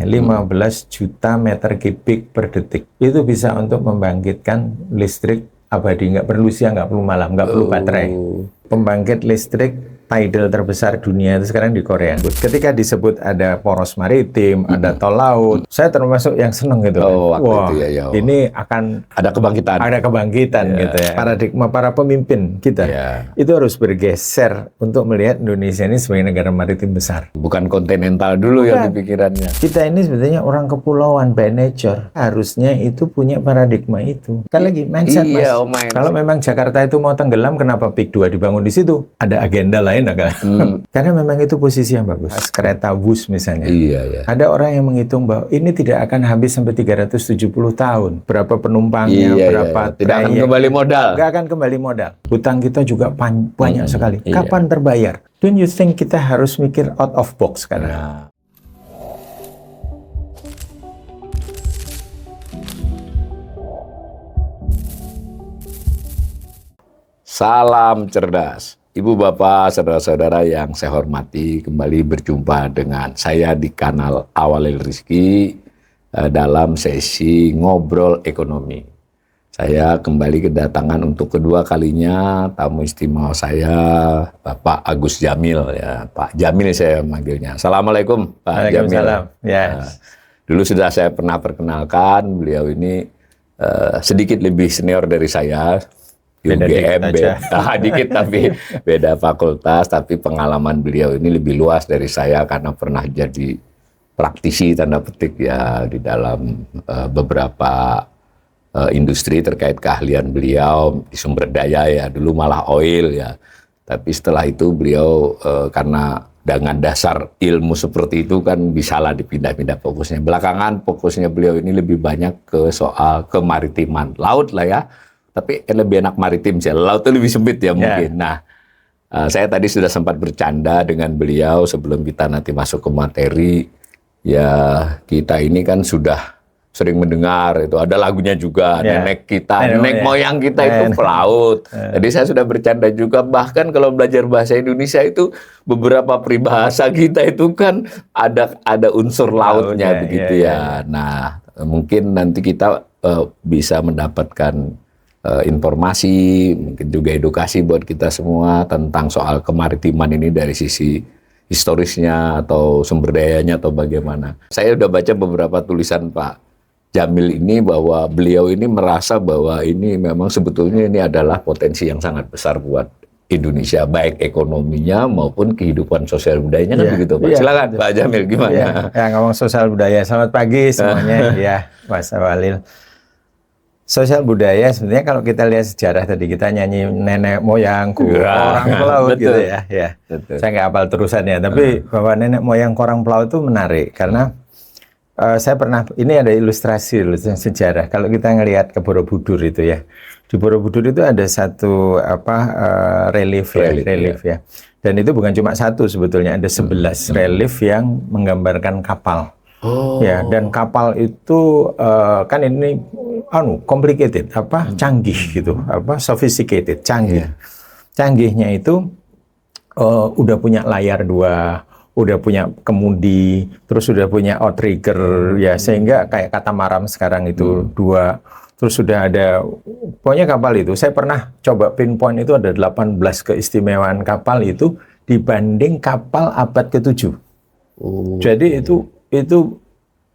15 juta meter kubik per detik. Itu bisa untuk membangkitkan listrik abadi, nggak perlu siang, nggak perlu malam, nggak perlu baterai. Pembangkit listrik tidal terbesar dunia itu sekarang di Korea. Ketika disebut ada poros maritim, ada tol laut, saya termasuk yang seneng gitu. Wah, itu ya. Ini akan ada kebangkitan gitu ya. Paradigma para pemimpin kita itu harus bergeser untuk melihat Indonesia ini sebagai negara maritim besar. Bukan kontinental dulu yang di pikirannya. Kita ini sebetulnya orang kepulauan by nature. Harusnya itu punya paradigma itu. Kan lagi mindset, Mas. Kalau memang Jakarta itu mau tenggelam, kenapa PIK 2 dibangun di situ? Ada agenda lain. Karena memang itu posisi yang bagus. Kereta bus misalnya. Ada orang yang menghitung bahwa ini tidak akan habis sampai 370 tahun. Berapa penumpangnya, berapa tidak akan kembali modal. Nggak akan kembali modal. Hutang kita juga banyak sekali. Kapan terbayar? Don't you think kita harus mikir out of box sekarang? Salam cerdas. Ibu, Bapak, saudara-saudara yang saya hormati, kembali berjumpa dengan saya di kanal Awalil Rizki dalam sesi Ngobrol Ekonomi. Saya kembali kedatangan untuk kedua kalinya tamu istimewa saya, Bapak Agus Jamil. Ya, Pak Jamil saya manggilnya. Assalamualaikum, Pak Jamil. Dulu sudah saya pernah perkenalkan, beliau ini sedikit lebih senior dari saya. UGM dikit tapi beda fakultas, tapi pengalaman beliau ini lebih luas dari saya karena pernah jadi praktisi tanda petik ya di dalam beberapa industri terkait keahlian beliau di sumber daya ya, dulu malah oil ya, tapi setelah itu beliau karena dengan dasar ilmu seperti itu kan bisalah dipindah-pindah fokusnya. Belakangan fokusnya beliau ini lebih banyak ke soal kemaritiman, laut lah ya. Tapi lebih enak maritim sih, laut itu lebih sempit ya mungkin. Nah, saya tadi sudah sempat bercanda dengan beliau sebelum kita nanti masuk ke materi. Ya, kita ini kan sudah sering mendengar, itu ada lagunya juga, nenek moyang kita itu pelaut. Jadi saya sudah bercanda juga, bahkan kalau belajar bahasa Indonesia itu beberapa peribahasa kita itu kan ada unsur lautnya begitu ya. Nah, mungkin nanti kita bisa mendapatkan informasi, mungkin juga edukasi buat kita semua tentang soal kemaritiman ini dari sisi historisnya atau sumber dayanya atau bagaimana. Saya udah baca beberapa tulisan Pak Jamil ini bahwa beliau ini merasa bahwa ini memang sebetulnya ini adalah potensi yang sangat besar buat Indonesia, baik ekonominya maupun kehidupan sosial budayanya kan begitu Pak. Silakan Pak Jamil, gimana? Ya, ngomong sosial budaya. Selamat pagi semuanya. Ya, Mas Awalil. Sosial budaya sebenarnya kalau kita lihat sejarah tadi kita nyanyi nenek moyangku orang pelaut gitu ya. Saya nggak hafal terusannya, tapi bahwa nenek moyang orang pelaut itu menarik karena saya pernah, ini ada ilustrasi sejarah. Kalau kita ngelihat ke Borobudur itu ya, di Borobudur itu ada satu relief ya. Dan itu bukan cuma satu sebetulnya, ada 11 relief yang menggambarkan kapal. Ya, dan kapal itu kan ini complicated, canggih gitu, sophisticated, canggih. Canggihnya itu udah punya layar 2, udah punya kemudi, terus udah punya outrigger ya, sehingga kayak katamaran sekarang itu 2. Terus sudah ada, pokoknya kapal itu saya pernah coba pinpoint itu ada 18 keistimewaan kapal itu dibanding kapal abad ke-7. Jadi itu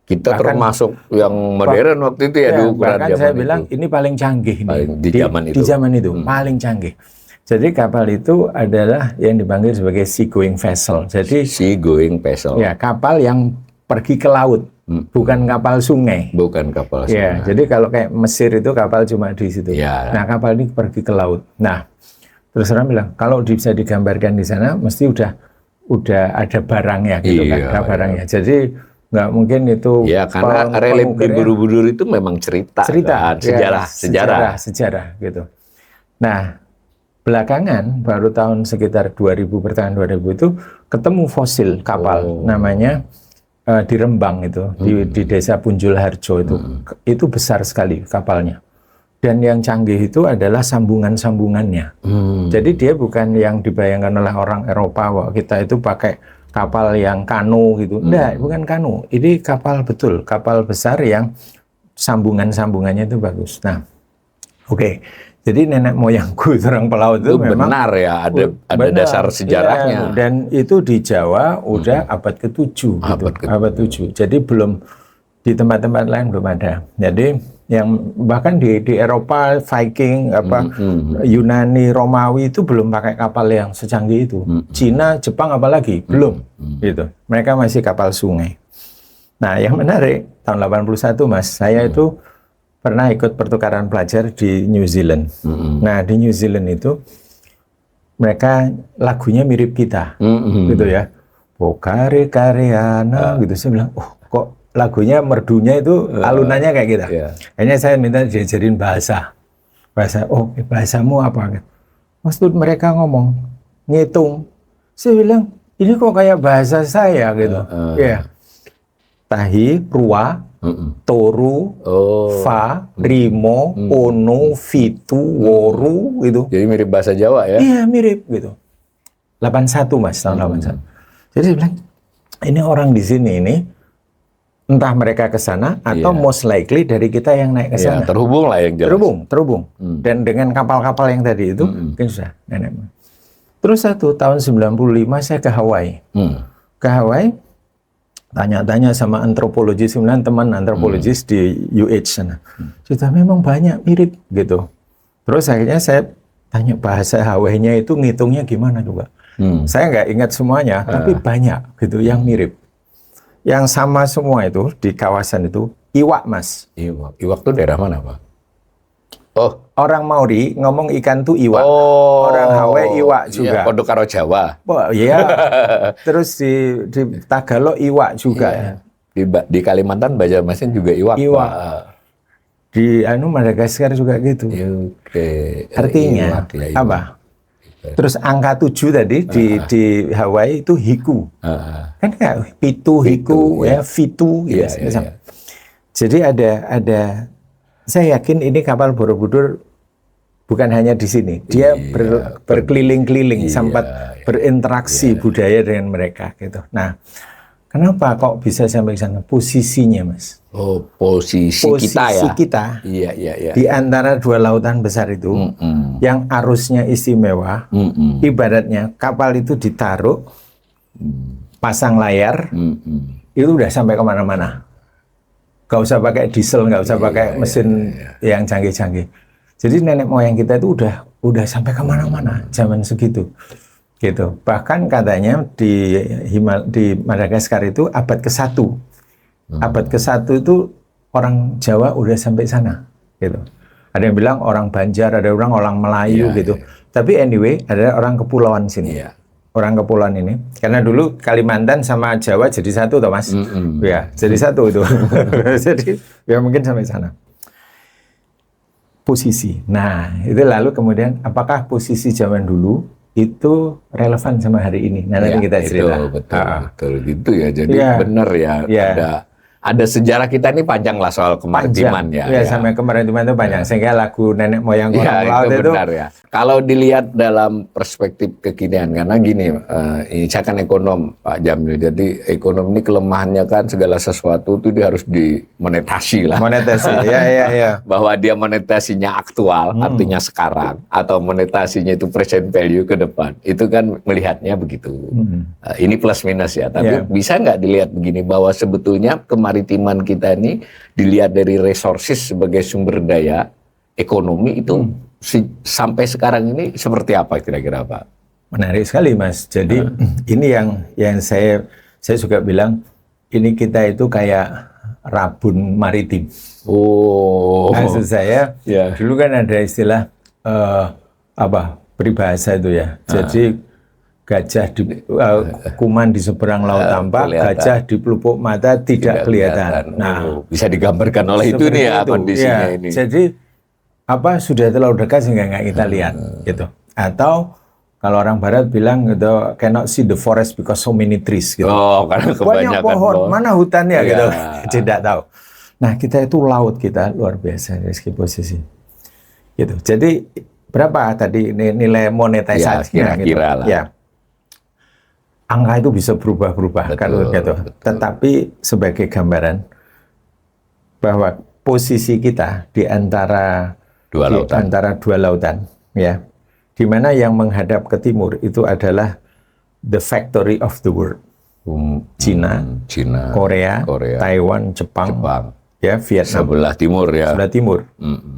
kita termasuk yang modern waktu itu ya, di ukuran bahkan zaman saya bilang ini paling canggih di zaman itu paling canggih. Jadi kapal itu adalah yang dipanggil sebagai sea-going vessel. Jadi sea-going vessel. Ya, kapal yang pergi ke laut, bukan kapal sungai. Bukan kapal sungai. Ya, jadi kalau kayak Mesir itu kapal cuma di situ. Ya. Nah, kapal ini pergi ke laut. Nah, terus orang bilang kalau bisa digambarkan di sana mesti udah ada barangnya gitu kan, ada barangnya. Jadi nggak mungkin itu. Ya, karena relief di Borobudur itu memang cerita kan? sejarah gitu. Nah, belakangan baru tahun sekitar 2000, pertengahan 2000 itu ketemu fosil kapal namanya di Rembang itu, di desa Punjul Harjo itu besar sekali kapalnya. Dan yang canggih itu adalah sambungan-sambungannya. Jadi dia bukan yang dibayangkan oleh orang Eropa bahwa kita itu pakai kapal yang kano gitu. Enggak, bukan kano. Ini kapal betul, kapal besar yang sambungan-sambungannya itu bagus. Nah, oke. Jadi nenek moyangku orang pelaut itu memang benar ya, ada benar, dasar sejarahnya. iya, dan itu di Jawa udah abad ke-7 gitu. Abad ke-7. Jadi belum di tempat-tempat lain belum ada. Jadi yang bahkan di Eropa Viking Yunani, Romawi itu belum pakai kapal yang secanggih itu. Cina, Jepang apalagi belum gitu. Mereka masih kapal sungai. Nah, yang menarik tahun 81 Mas, saya itu pernah ikut pertukaran pelajar di New Zealand. Nah, di New Zealand itu mereka lagunya mirip kita, gitu ya. Pokare kareana, gitu. Saya bilang, oh kok lagunya merdunya itu alunannya kayak gitu. Akhirnya saya minta diajarin bahasa. Oh, bahasamu apa? Maksud mereka ngomong, ngitung. Saya bilang, ini kok kayak bahasa saya gitu. Ya. Tahi, ruwa, toru, fa, rimo, ono, fitu, woru, gitu. Jadi mirip bahasa Jawa ya? Iya, mirip gitu. 81 Mas, tahun 81. Jadi saya bilang, ini orang di sini ini, entah mereka ke sana atau most likely dari kita yang naik ke sana. Terhubung lah yang jelas. Terhubung. Dan dengan kapal-kapal yang tadi itu, mungkin sudah nenek. Terus tahun 95 saya ke Hawaii. Ke Hawaii, tanya-tanya sama antropologis, sebenarnya teman antropologis di UH sana. Sudah memang banyak mirip gitu. Terus akhirnya saya tanya bahasa Hawaii-nya itu ngitungnya gimana juga. Saya nggak ingat semuanya, tapi banyak gitu yang mirip. Yang sama semua itu di kawasan itu iwak Mas. Iwak itu daerah mana Pak? Oh, orang Maori ngomong ikan tuh iwak. Orang Hawaii iwak juga. Pondok Karo Jawa. Oh iya. Terus di Tagalog iwak juga. Di Kalimantan Banjarmasin juga iwak. Di Madagaskar juga gitu. Artinya apa? Terus angka 7 tadi di Hawaii itu hiku. Kan kayak pitu, hiku, ya, fitu. Jadi ada saya yakin ini kapal Borobudur bukan hanya di sini. Dia berkeliling-keliling, sempat berinteraksi budaya dengan mereka gitu. Nah, kenapa kok bisa sampai ke sana? Posisinya, Mas. Oh, posisi kita ya. Kita. Iya. Di antara dua lautan besar itu, yang arusnya istimewa, ibaratnya kapal itu ditaruh, pasang layar, itu udah sampai kemana-mana. Gak usah pakai diesel, gak usah pakai mesin yang canggih-canggih. Jadi nenek moyang kita itu udah sampai kemana-mana zaman segitu. Gitu. Bahkan katanya di Madagaskar itu abad ke-1. Abad ke-1 itu orang Jawa udah sampai sana. Gitu. Ada yang bilang orang Banjar, ada orang Melayu gitu. Tapi anyway, ada orang kepulauan sini. Orang kepulauan ini. Karena dulu Kalimantan sama Jawa jadi satu toh Mas. Ya, jadi satu itu. Jadi ya mungkin sampai sana. Posisi. Nah, itu lalu kemudian apakah posisi zaman dulu itu relevan sama hari ini? Nah, nanti kita cerita. Betul gitu ya. Jadi benar ya. Ada sejarah kita ini panjang lah soal kemaritiman ya. Sampai kemaritiman itu panjang. Sehingga lagu nenek moyang orang laut itu benar ya. Kalau dilihat dalam perspektif kekinian, karena gini, ini saya kan ekonom Pak Jamil. Jadi ekonom ini kelemahannya kan segala sesuatu itu dia harus dimonetasi lah. Monetasi, ya. Bahwa dia monetasinya aktual, artinya sekarang, atau monetasinya itu present value ke depan. Itu kan melihatnya begitu. Ini plus minus ya. Tapi bisa nggak dilihat begini, bahwa sebetulnya kemaritiman kita ini dilihat dari resources sebagai sumber daya ekonomi itu sampai sekarang ini seperti apa kira-kira Pak? Menarik sekali Mas. Jadi ini yang saya juga bilang, ini kita itu kayak rabun maritim. Maksud saya dulu kan ada istilah peribahasa itu ya. Jadi gajah kuman di seberang laut tampak, gajah di pelupuk mata tidak kelihatan. Nah, bisa digambarkan oleh itu nih ya kondisinya ini. Jadi sudah terlalu dekat sehingga nggak kita lihat gitu. Atau kalau orang barat bilang gitu, cannot see the forest because so many trees gitu. Karena banyak pohon, mana hutannya gitu. Tidak tahu. Nah, kita itu laut kita luar biasa dari segi posisi. Gitu. Jadi berapa tadi nilai monetisasi kira-kira lah. Ya. angka itu bisa berubah-berubah kalau gitu. Tetapi sebagai gambaran bahwa posisi kita di antara dua lautan, ya, di mana yang menghadap ke timur itu adalah the factory of the world, Cina, Korea, Taiwan, Jepang, ya, Vietnam, sebelah timur ya. Sebelah timur.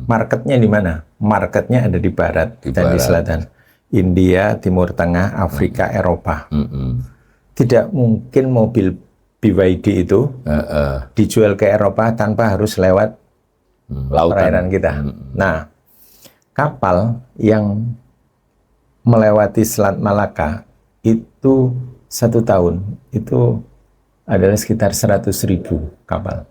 Marketnya di mana? Marketnya ada di barat dan di selatan. India, Timur Tengah, Afrika, Eropa. Tidak mungkin mobil BYD itu dijual ke Eropa tanpa harus lewat perairan kita. Nah, kapal yang melewati Selat Malaka itu 1 tahun itu adalah sekitar 100.000 kapal.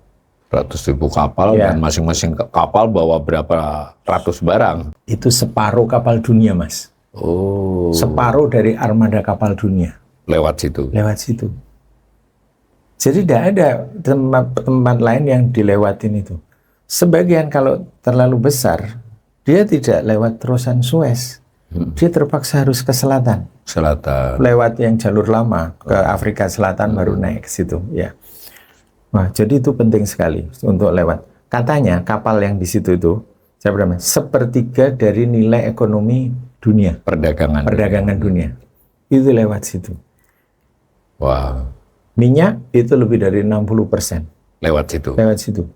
100.000 kapal, ya. Dan masing-masing kapal bawa berapa ratus barang? Itu separuh kapal dunia, Mas. Separuh dari armada kapal dunia. Lewat situ. Lewat situ. Jadi tidak ada tempat lain yang dilewatin itu. Sebagian kalau terlalu besar, dia tidak lewat terusan Suez. Dia terpaksa harus ke selatan. Lewat yang jalur lama ke Afrika Selatan baru naik ke situ. Ya. Nah, jadi itu penting sekali untuk lewat. Katanya kapal yang di situ itu, saya berapa? 1/3 dari nilai ekonomi dunia. Perdagangan dunia. Itu lewat situ. Wow. Minyak itu lebih dari 60%. Lewat situ.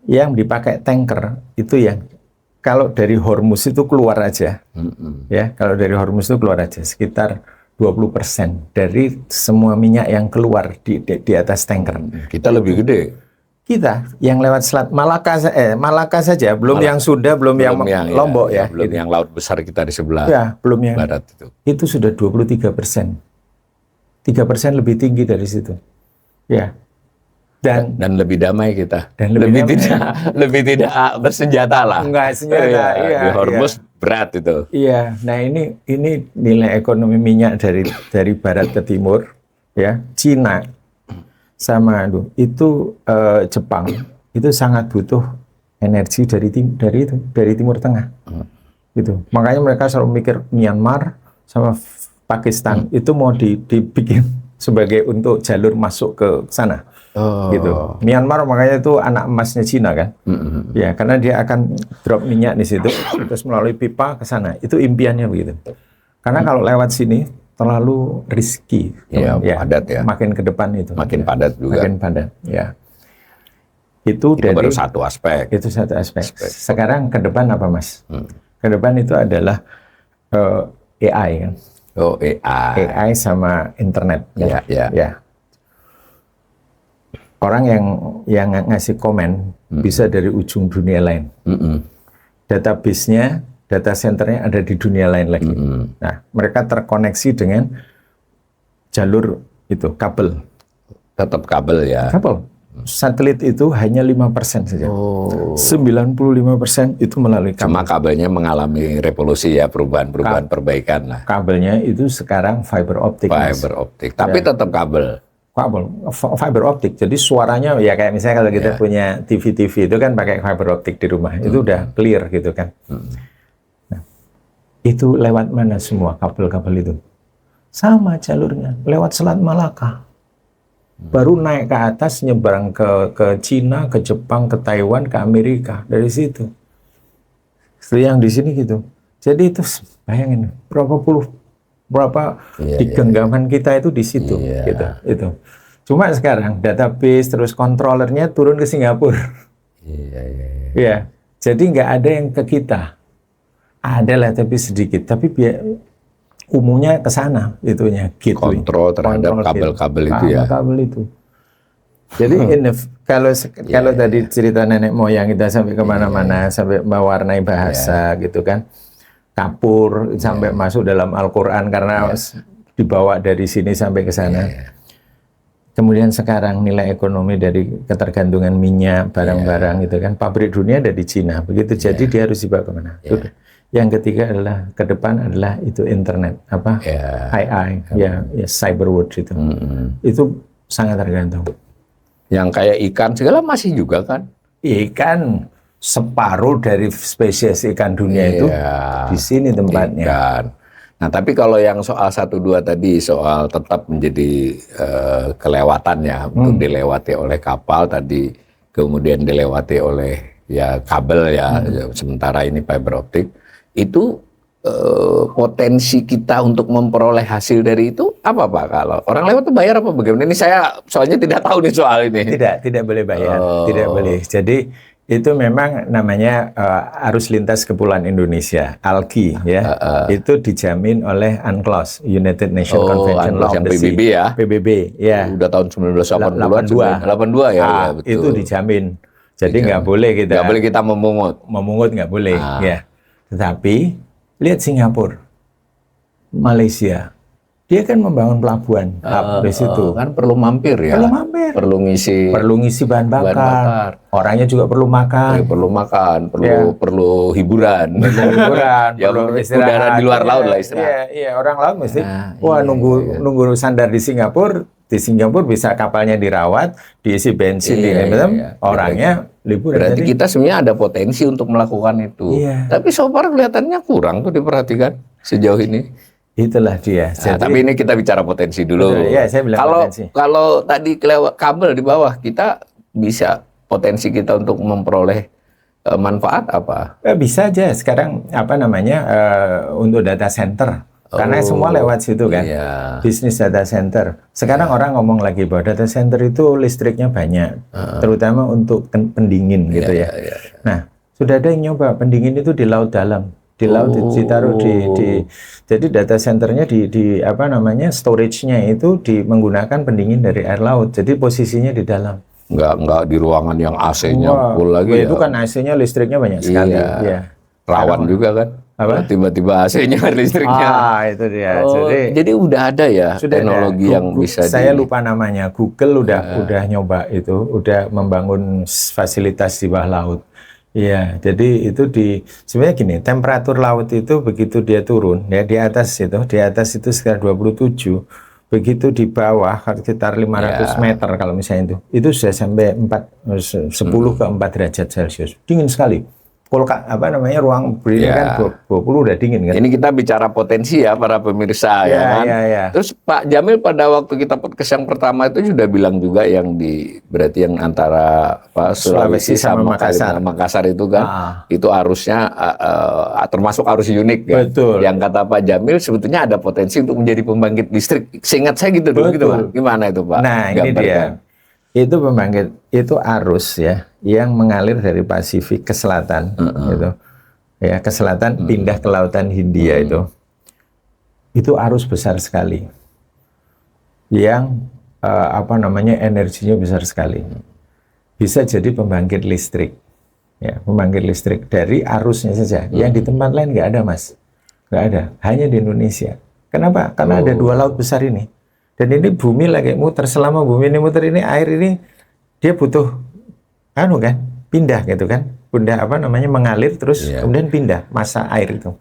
Yang dipakai tanker itu yang kalau dari Hormuz itu keluar aja. Ya, kalau dari Hormuz itu keluar aja sekitar 20% dari semua minyak yang keluar di atas tanker. Kita lebih gede. Kita yang lewat Selat Malaka saja, belum yang Sunda, belum yang Lombok ya. Belum yang laut besar kita di sebelah belum yang barat itu. Itu sudah 23%. 3% lebih tinggi dari situ. Ya. Dan lebih damai kita. Dan lebih tidak bersenjata lah. Enggak senjata. Iya. Di Hormuz berat itu. Iya. Nah, ini nilai ekonomi minyak dari barat ke timur, ya. Cina sama itu Jepang itu sangat butuh energi dari Timur Tengah. Gitu. Makanya mereka selalu mikir Myanmar sama Pakistan itu mau dibikin sebagai untuk jalur masuk ke sana. Gitu. Myanmar makanya itu anak emasnya Cina kan. Ya, karena dia akan drop minyak di situ terus melalui pipa ke sana. Itu impiannya begitu. Karena kalau lewat sini terlalu risky. Ya, padat ya. Makin ke depan itu. Makin padat juga. Makin padat, ya. Itu baru satu aspek. Itu satu aspek. Sekarang ke depan apa, Mas? Ke depan itu adalah AI kan. AI sama internet. Ya. Orang yang ngasih komen bisa dari ujung dunia lain. Database-nya, data centernya ada di dunia lain lagi. Nah, mereka terkoneksi dengan jalur itu, kabel. Tetap kabel ya. Kabel. Satelit itu hanya 5% saja. 95% itu melalui kabel. Cuma kabelnya mengalami revolusi ya, perubahan perbaikan lah. Kabelnya itu sekarang fiber optik. Tapi tetap kabel. Fiber optik. Jadi suaranya ya kayak misalnya kalau kita punya TV itu kan pakai fiber optik di rumah. Itu udah clear gitu kan. Nah, itu lewat mana semua kabel-kabel itu? Sama jalurnya, lewat Selat Malaka. Baru naik ke atas, nyebrang ke Cina, ke Jepang, ke Taiwan, ke Amerika. Dari situ. Itu yang di sini gitu. Jadi itu bayangin berapa di genggaman kita itu di situ gitu. Itu. Cuma sekarang database terus controllernya turun ke Singapura. Iya. Jadi nggak ada yang ke kita. Ada lah tapi sedikit. Tapi umumnya ke sana itunya gitu. Kontrol terhadap kabel-kabel itu ya. Kabel itu. Jadi kalau tadi cerita nenek moyang kita sampai kemana-mana, sampai mewarnai bahasa gitu kan. Kapur sampai masuk dalam Al-Quran karena dibawa dari sini sampai ke sana. Kemudian sekarang nilai ekonomi dari ketergantungan minyak, barang-barang gitu kan. Pabrik dunia ada di Cina. Begitu jadi dia harus dibawa kemana. Yang ketiga adalah ke depan adalah itu internet AI cyber world itu. Itu sangat tergantung. Yang kayak ikan segala masih juga kan? Ikan separuh dari spesies ikan dunia itu di sini tempatnya. Nah, tapi kalau yang soal 1-2 tadi, soal tetap menjadi kelewatan ya, untuk dilewati oleh kapal tadi, kemudian dilewati oleh ya kabel ya, sementara ini fiber optik, itu potensi kita untuk memperoleh hasil dari itu apa Pak? Kalau orang lewat tuh bayar apa bagaimana? Ini saya soalnya tidak tahu nih soal ini. Tidak boleh bayar, tidak boleh. Jadi itu memang namanya arus lintas kepulauan Indonesia, ALKI ya. Itu dijamin oleh UNCLOS, United Nations Convention UNCLOS of yang the Sea. PBB ya. PBB ya. Udah tahun 1982. 82 ya, ya betul. Itu dijamin. Jadi nggak boleh kita memungut nggak boleh ya. Tetapi lihat Singapura, Malaysia, dia kan membangun pelabuhan di situ. Kan perlu mampir ya. Perlu mampir. Perlu ngisi bahan bakar. Orangnya juga perlu makan. Perlu hiburan. Ya, perlu istirahat. Udara di luar laut lah istirahat. Iya, orang laut mesti nunggu sandar di Singapura. Di Singapura bisa kapalnya dirawat, diisi bensin, orangnya liburan. Berarti kita sebenarnya ada potensi untuk melakukan itu. Iya. Tapi so far kelihatannya kurang tuh diperhatikan sejauh ini. Itulah dia. Jadi, tapi ini kita bicara potensi dulu. Iya, saya bilang potensi. Kalau tadi kelewat kabel di bawah, kita bisa potensi kita untuk memperoleh manfaat apa? Bisa aja sekarang untuk data center. Karena semua lewat situ kan, bisnis data center. Sekarang orang ngomong lagi bahwa data center itu listriknya banyak, terutama untuk pendingin gitu ya. Nah, sudah ada yang nyoba pendingin itu di laut dalam, di laut ditaruh jadi data centernya storage-nya itu menggunakan pendingin dari air laut. Jadi posisinya di dalam. Nggak di ruangan yang AC-nya full lagi ya. Itu kan AC-nya listriknya banyak sekali. Iya. Rawan juga kan. Tiba-tiba AC-nya listriknya. Itu dia. Jadi udah ada ya teknologi yang bisa saya lupa namanya. Google udah nyoba itu, udah membangun fasilitas di bawah laut. Iya, jadi itu sebenarnya gini, temperatur laut itu begitu dia turun ya di atas itu sekitar 27. Begitu di bawah sekitar 500 meter kalau misalnya itu sudah sampai 10 ke 4 derajat Celcius. Dingin sekali. Ruang berdiri kan 20 udah dingin kan. Ini kita bicara potensi ya para pemirsa ya kan. Terus Pak Jamil pada waktu kita podcast yang pertama itu sudah bilang juga berarti yang antara Sulawesi sama Makassar itu kan itu arusnya termasuk arus unik ya. Betul. Yang kata Pak Jamil sebetulnya ada potensi untuk menjadi pembangkit listrik. Seingat saya gitu dulu gitu Pak. Gimana itu Pak? Nah, ini dia. Itu pembangkit, itu arus ya yang mengalir dari Pasifik ke selatan gitu. Ya, ke selatan pindah ke Lautan Hindia itu arus besar sekali. Yang energinya besar sekali. Bisa jadi pembangkit listrik. Ya, pembangkit listrik dari arusnya saja. Yang di tempat lain nggak ada, Mas. Nggak ada, hanya di Indonesia. Kenapa? Karena ada 2 laut besar ini. Dan ini bumi lagi muter, selama bumi ini muter ini, air ini dia butuh pindah gitu kan. Mengalir terus kemudian pindah massa air itu.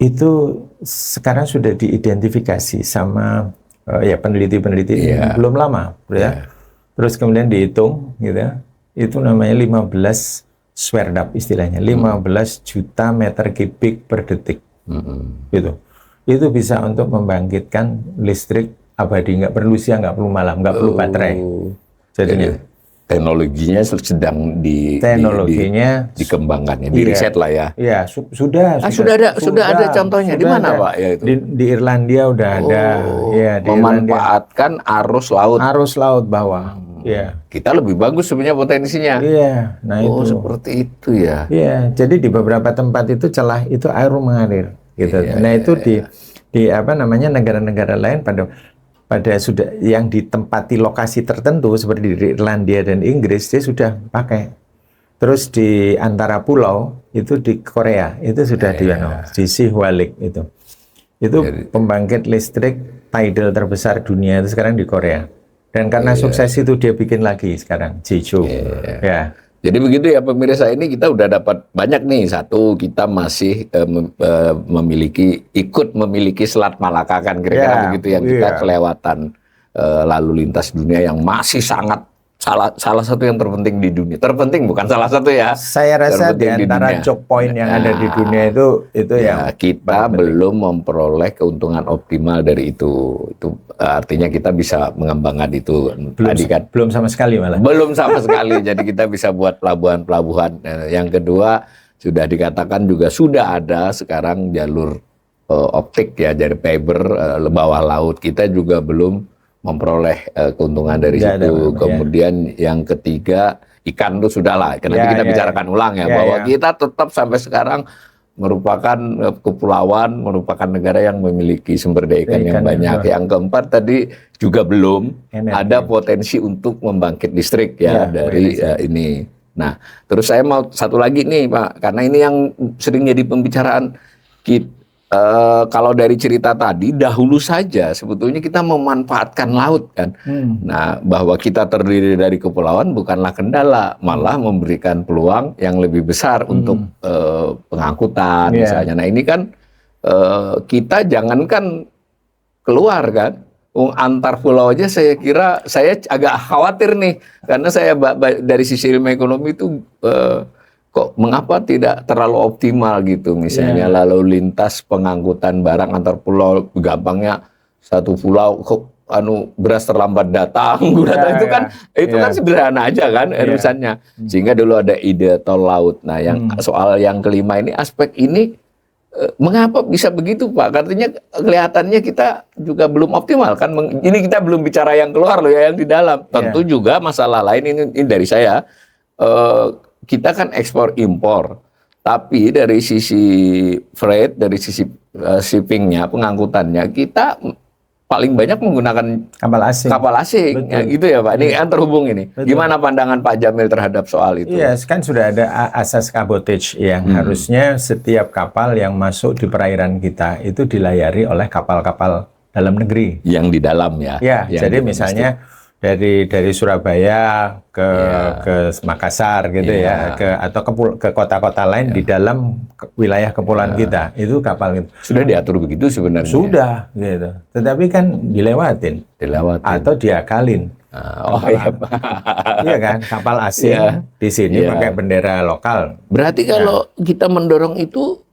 Itu sekarang sudah diidentifikasi sama peneliti-peneliti belum lama ya. Terus kemudian dihitung gitu. Itu namanya 15 swerdap istilahnya, 15 juta meter kubik per detik. Gitu. Itu bisa untuk membangkitkan listrik abadi, nggak perlu siang, nggak perlu malam, nggak perlu baterai. Jadi teknologinya sedang dikembangkan, diriset lah ya. Iya, sudah ada contohnya. Di mana Pak? Ya, itu? Di Irlandia udah ada. Ya, memanfaatkan arus laut bawah. Iya. Kita lebih bagus sebenarnya potensinya. Iya. Nah itu. Seperti itu ya. Iya. Jadi di beberapa tempat itu celah itu air mengalir. Gitu. Di negara-negara lain pada sudah yang ditempati lokasi tertentu seperti di Irlandia dan Inggris dia sudah pakai. Terus di antara pulau itu di Korea itu sudah di Sihwalik itu. Itu pembangkit listrik tidal terbesar dunia itu sekarang di Korea. Dan karena sukses itu dia bikin lagi sekarang Jeju. Ya. Jadi begitu ya pemirsa, ini kita udah dapat banyak nih. Satu, kita masih ikut memiliki Selat Malaka kan kira-kira begitu yang kita kelewatan lalu lintas dunia yang masih sangat salah satu yang terpenting di dunia. Terpenting bukan salah satu ya. Saya rasa di Terpenting antara dunia. choke point yang ada di dunia itu Ya, yang kita penting. belum memperoleh keuntungan optimal dari itu. Itu artinya kita bisa mengembangkan itu. Tadi kan belum sama sekali malah. belum sama sekali. Jadi kita bisa buat pelabuhan-pelabuhan. Yang kedua, sudah dikatakan juga sudah ada sekarang jalur optik ya, dari fiber bawah laut. Kita juga belum memperoleh keuntungan dari Nggak ada, situ. ya. Kemudian yang ketiga, ikan itu sudah lah. Nanti Ya, kita ya, bicarakan ulang ya, Ya, bahwa ya. kita tetap sampai sekarang merupakan kepulauan, merupakan negara yang memiliki sumber daya ikan yang Ikan, banyak. ya. Yang keempat tadi juga belum Energi. ada potensi untuk membangkit listrik Ya, ya dari ini. Nah, terus saya mau satu lagi nih Pak, karena ini yang sering jadi pembicaraan. Kalau dari cerita tadi, dahulu saja sebetulnya kita memanfaatkan laut kan. Nah, bahwa kita terdiri dari kepulauan bukanlah kendala, malah memberikan peluang yang lebih besar untuk pengangkutan misalnya. Nah, ini kan kita jangankan keluar kan, antar pulau aja saya kira saya agak khawatir nih, karena saya dari sisi ilmu ekonomi itu kok mengapa tidak terlalu optimal gitu, misalnya lalu lintas pengangkutan barang antar pulau. Gampangnya satu pulau kok beras terlambat datang, itu kan sederhana aja kan urusannya. Sehingga dulu ada ide tol laut. Nah, yang soal yang kelima ini, aspek ini mengapa bisa begitu Pak? Artinya kelihatannya kita juga belum optimal kan. Ini kita belum bicara yang keluar loh ya, yang di dalam. Tentu juga masalah lain ini dari saya. Kita kan ekspor impor, tapi dari sisi freight, dari sisi shippingnya, pengangkutannya, kita paling banyak menggunakan kapal asing, ya, gitu ya Pak. Ini kan terhubung ini. Betul. Gimana pandangan Pak Jamil terhadap soal itu? Iya, kan sudah ada asas cabotage yang harusnya setiap kapal yang masuk di perairan kita itu dilayari oleh kapal-kapal dalam negeri. Yang di dalam ya. Ya, jadi misalnya dari Surabaya ke Makassar gitu ya, atau ke kota-kota lain di dalam wilayah kepulauan kita, itu kapal gitu. Sudah diatur begitu sebenarnya. Sudah gitu. Tetapi kan dilewatin atau diakalin. Iya kan, kapal asing di sini pakai bendera lokal. Berarti kalau kita mendorong itu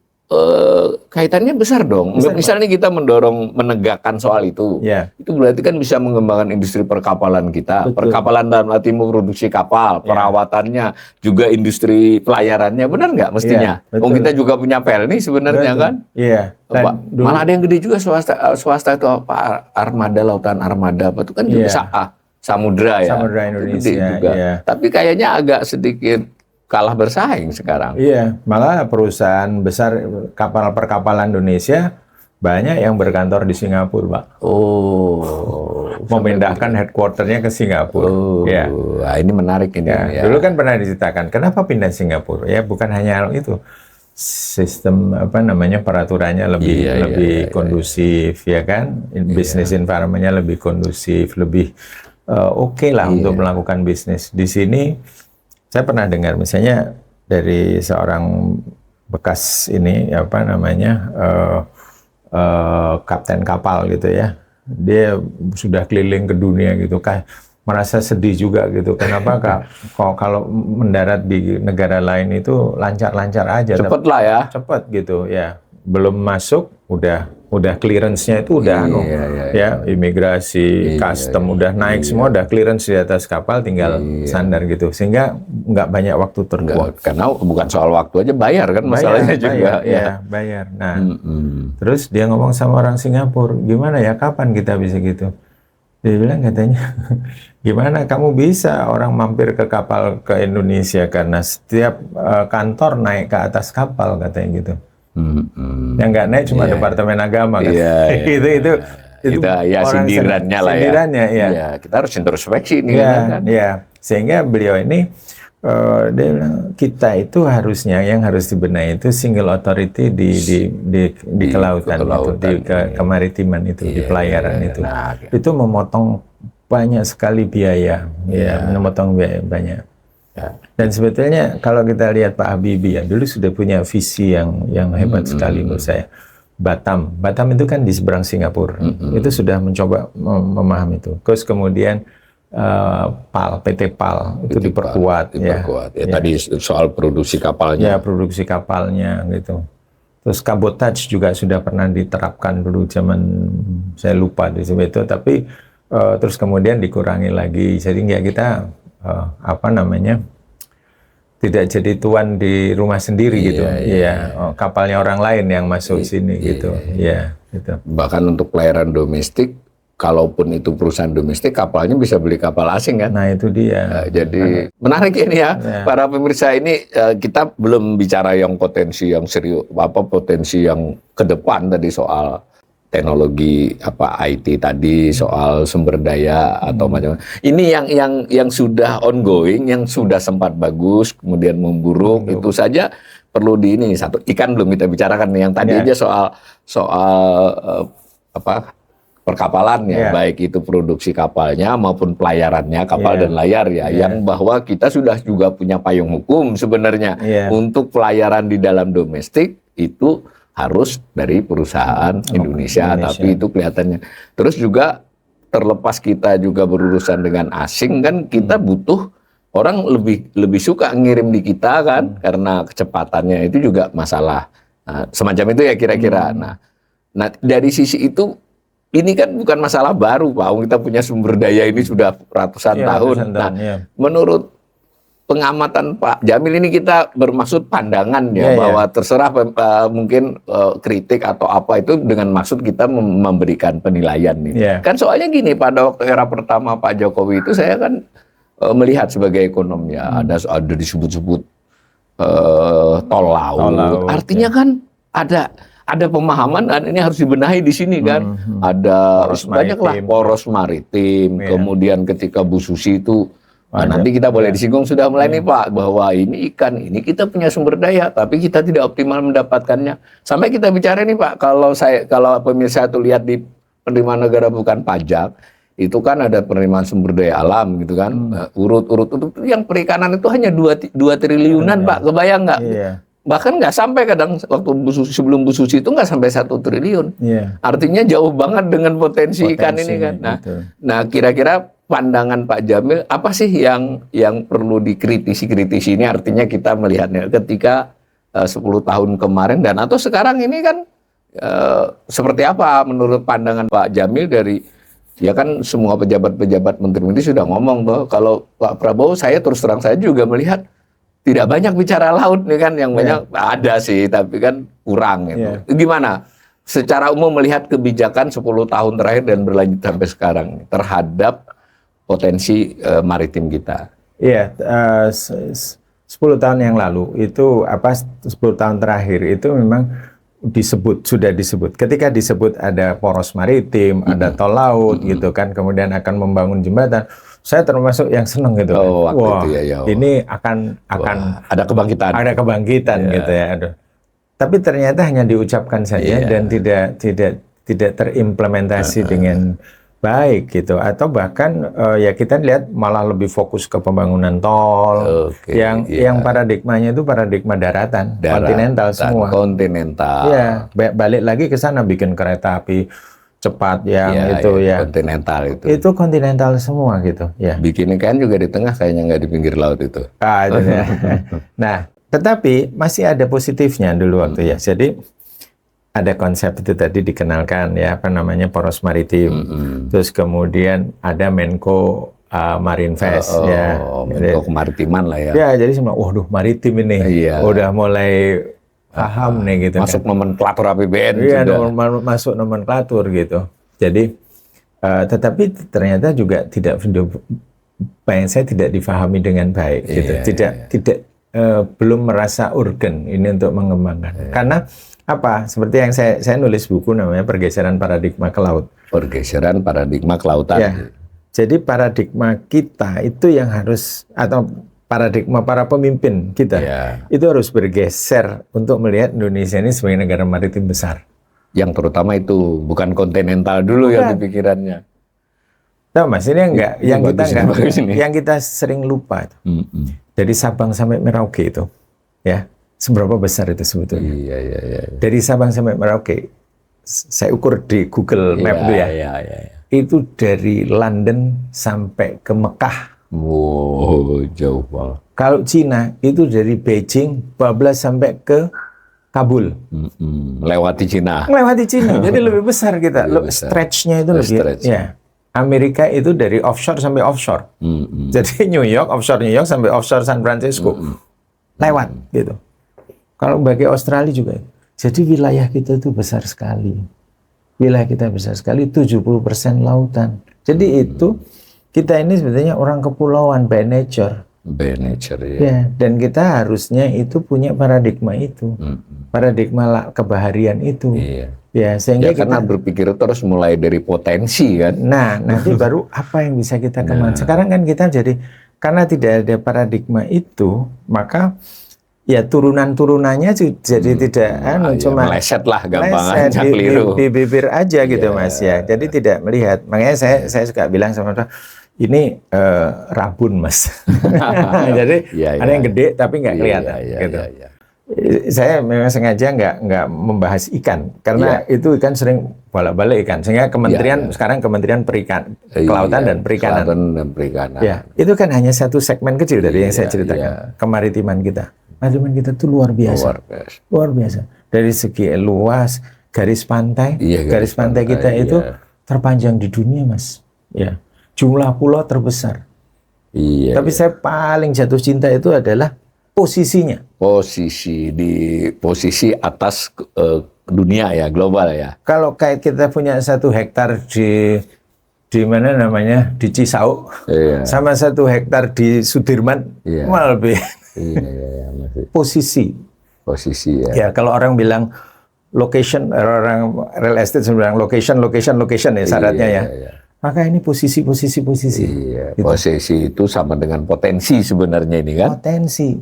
kaitannya besar dong. Misalnya kita menegakkan soal itu, itu berarti kan bisa mengembangkan industri perkapalan kita. Betul. Perkapalan dalam arti memproduksi kapal, perawatannya, juga industri pelayarannya, benar nggak mestinya? Kita juga punya Pelni sebenarnya kan? Iya. Malah ada yang gede juga swasta itu apa? Armada Lautan Armada apa itu kan juga Samudra ya. Samudra Indonesia juga. Tapi kayaknya agak sedikit kalah bersaing sekarang. Iya, malah perusahaan besar kapal perkapalan Indonesia banyak yang berkantor di Singapura, Pak. Memindahkan headquarternya ke Singapura. Nah, ini menarik ini. Ya. Dulu kan pernah diceritakan, kenapa pindah Singapura? Ya, bukan hanya itu. Sistem peraturannya lebih kondusif, ya kan? Business environment-nya lebih kondusif, lebih oke lah untuk melakukan bisnis di sini. Saya pernah dengar misalnya dari seorang bekas kapten kapal gitu ya, dia sudah keliling ke dunia gitu, merasa sedih juga gitu. Kenapa kalau mendarat di negara lain itu lancar-lancar aja, cepet lah ya, cepet gitu ya, belum masuk udah clearance-nya itu udah imigrasi, custom udah naik semua, udah clearance di atas kapal, tinggal sandar gitu, sehingga nggak banyak waktu terbuang. Karena bukan soal waktu aja, bayar kan masalahnya juga. Bayar. Nah, terus dia ngomong sama orang Singapura, gimana ya, kapan kita bisa gitu? Dia bilang katanya, gimana kamu bisa orang mampir ke kapal ke Indonesia karena setiap kantor naik ke atas kapal, katanya gitu. Yang nggak naik cuma Departemen Agama kan. Itu ya sindirannya lah ya. Sindirannya, kita harus introspeksi nih kan. Sehingga beliau ini dia bilang, kita itu harusnya yang harus dibenahi itu single authority di kelautan itu, di kemaritiman itu, di pelayaran itu. Itu memotong banyak sekali biaya, memotong biaya banyak. Dan sebetulnya kalau kita lihat Pak Habibie ya, dulu sudah punya visi yang hebat sekali menurut saya. Batam itu kan di seberang Singapura, itu sudah mencoba memahami itu. Terus kemudian PT PAL itu diperkuat. Ya. Tadi soal produksi kapalnya. Ya, produksi kapalnya gitu. Terus kabotage juga sudah pernah diterapkan dulu zaman saya lupa di situ, tapi terus kemudian dikurangi lagi. Jadi nggak kita tidak jadi tuan di rumah sendiri gitu. Kapalnya orang lain yang masuk sini gitu. Gitu. Bahkan untuk pelayaran domestik, kalaupun itu perusahaan domestik, kapalnya bisa beli kapal asing kan? Nah itu dia. Jadi menarik ini ya, para pemirsa, ini kita belum bicara yang potensi yang serius, potensi yang ke depan tadi soal teknologi IT tadi, soal sumber daya atau macam-macam. Ini yang sudah ongoing, yang sudah sempat bagus, kemudian memburuk, itu saja perlu satu. Ikan belum kita bicarakan nih, yang tadi aja soal perkapalan ya, baik itu produksi kapalnya maupun pelayarannya, kapal dan layar yang bahwa kita sudah juga punya payung hukum sebenarnya untuk pelayaran di dalam domestik itu harus dari perusahaan Indonesia, tapi itu kelihatannya. Terus juga terlepas kita juga berurusan dengan asing kan, kita butuh orang lebih suka ngirim di kita kan, karena kecepatannya itu juga masalah semacam itu ya kira-kira. Nah dari sisi itu ini kan bukan masalah baru Pak, kita punya sumber daya ini sudah ratusan tahun. Menurut pengamatan Pak Jamil ini, kita bermaksud pandangan bahwa terserah mungkin kritik atau apa itu dengan maksud kita memberikan penilaian nih. Kan soalnya gini, pada waktu era pertama Pak Jokowi itu saya kan melihat sebagai ekonom ada disebut-sebut tol laut. Artinya kan ada pemahaman ini harus dibenahi di sini kan. Ada banyaklah poros maritim. Kemudian ketika Bu Susi itu nanti kita boleh disinggung sudah mulai nih Pak, bahwa ini ikan, ini kita punya sumber daya, tapi kita tidak optimal mendapatkannya. Sampai kita bicara nih Pak, kalau pemirsa itu lihat di penerimaan negara bukan pajak, itu kan ada penerimaan sumber daya alam gitu kan, urut-urut itu yang perikanan itu hanya 2 triliunan Pak, kebayang nggak? Bahkan nggak sampai, kadang waktu sebelum Bu Susi itu nggak sampai 1 triliun. Artinya jauh banget dengan potensi ikan ini kan. Nah kira-kira pandangan Pak Jamil apa sih yang perlu dikritisi ini, artinya kita melihatnya ketika 10 tahun kemarin dan atau sekarang ini kan seperti apa menurut pandangan Pak Jamil dari kan semua pejabat-pejabat menteri-menteri sudah ngomong tuh, kalau Pak Prabowo saya terus terang saya juga melihat tidak banyak bicara laut nih kan, yang banyak ada sih tapi kan kurang gitu. Gimana secara umum melihat kebijakan 10 tahun terakhir dan berlanjut sampai sekarang terhadap potensi maritim kita? 10 tahun yang lalu itu 10 tahun terakhir itu memang sudah disebut. Ketika disebut ada poros maritim, ada tol laut gitu kan, kemudian akan membangun jembatan. Saya termasuk yang senang gitu. Wah, ini akan ada kebangkitan. Ada kebangkitan gitu ya. Tapi ternyata hanya diucapkan saja dan tidak terimplementasi dengan baik gitu, atau bahkan kita lihat malah lebih fokus ke pembangunan tol yang paradigmanya itu paradigma daratan, kontinental semua. Kontinental. Balik lagi ke sana, bikin kereta api cepat yang kontinental itu. Itu kontinental semua gitu. Bikin kan juga di tengah, kayaknya nggak di pinggir laut itu. Itu ya. Nah, tetapi masih ada positifnya dulu waktu Jadi ada konsep itu tadi dikenalkan poros maritim. Terus kemudian ada Menko Marinvest Menko kemaritiman lah ya. Jadi semua maritim ini udah mulai paham nih gitu. Masuk nomenklatur APBN masuk nomenklatur gitu. Jadi tetapi ternyata juga saya tidak difahami dengan baik gitu. Tidak belum merasa urgen ini untuk mengembangkan. Karena seperti yang saya nulis buku namanya Pergeseran Paradigma ke Laut. Pergeseran paradigma kelautan. Jadi paradigma kita itu yang harus, atau paradigma para pemimpin kita itu harus bergeser untuk melihat Indonesia ini sebagai negara maritim besar. Yang terutama itu bukan kontinental dulu yang di pikirannya. Nah, Mas, ini yang kita sering lupa itu. Dari Sabang sampai Merauke itu, seberapa besar itu sebetulnya? Dari Sabang sampai Merauke, saya ukur di Google Map itu itu dari London sampai ke Mekah. Wow, jauh banget. Kalau Cina itu dari Beijing bablas sampai ke Kabul. Lewati Cina. Melewati Cina, jadi lebih besar kita. Lebih besar. Stretch-nya itu lebih. Stretch. Ya. Amerika itu dari offshore sampai offshore. Jadi New York, offshore New York sampai offshore San Francisco. Lewat gitu. Kalau bagi Australia juga. Jadi wilayah kita itu besar sekali. Wilayah kita besar sekali, 70% lautan. Jadi itu kita ini sebenarnya orang kepulauan by nature. By nature, ya. Ya, dan kita harusnya itu punya paradigma itu. Paradigma kebaharian itu. Iya. Ya, sehingga Ya, karena kita berpikir itu harus mulai dari potensi kan. nah, nanti baru apa yang bisa kita kembangkan. Sekarang kan kita jadi karena tidak ada paradigma itu, maka ya turunan-turunannya jadi tidak cuma meleset lah meleset gampang keliru. di bibir aja gitu Mas ya. Jadi tidak melihat. Makanya saya suka bilang sama orang, ini rabun Mas. Jadi ada yang gede tapi nggak kelihatan gitu. Saya memang sengaja nggak membahas ikan karena itu ikan sering bolak-balik ikan. Sehingga kementerian sekarang Kementerian Kelautan dan Perikanan. Ya, itu kan hanya satu segmen kecil dari yang saya ceritakan. Kemaritiman kita. Kemaritiman kita itu luar biasa. Luar biasa. Dari segi luas, garis pantai, garis pantai kita itu terpanjang di dunia, Mas. Ya. Jumlah pulau terbesar. Tapi saya paling jatuh cinta itu adalah posisinya. Posisi atas dunia ya, global ya. Kalau kayak kita punya 1 hektar di mana namanya, di Cisauk, sama 1 hektar di Sudirman, malah lebih. Posisi ya. Ya, kalau orang bilang location, orang real estate bilang location ya syaratnya ya. Maka ini posisi. Iya, gitu. Posisi itu sama dengan potensi sebenarnya ini kan.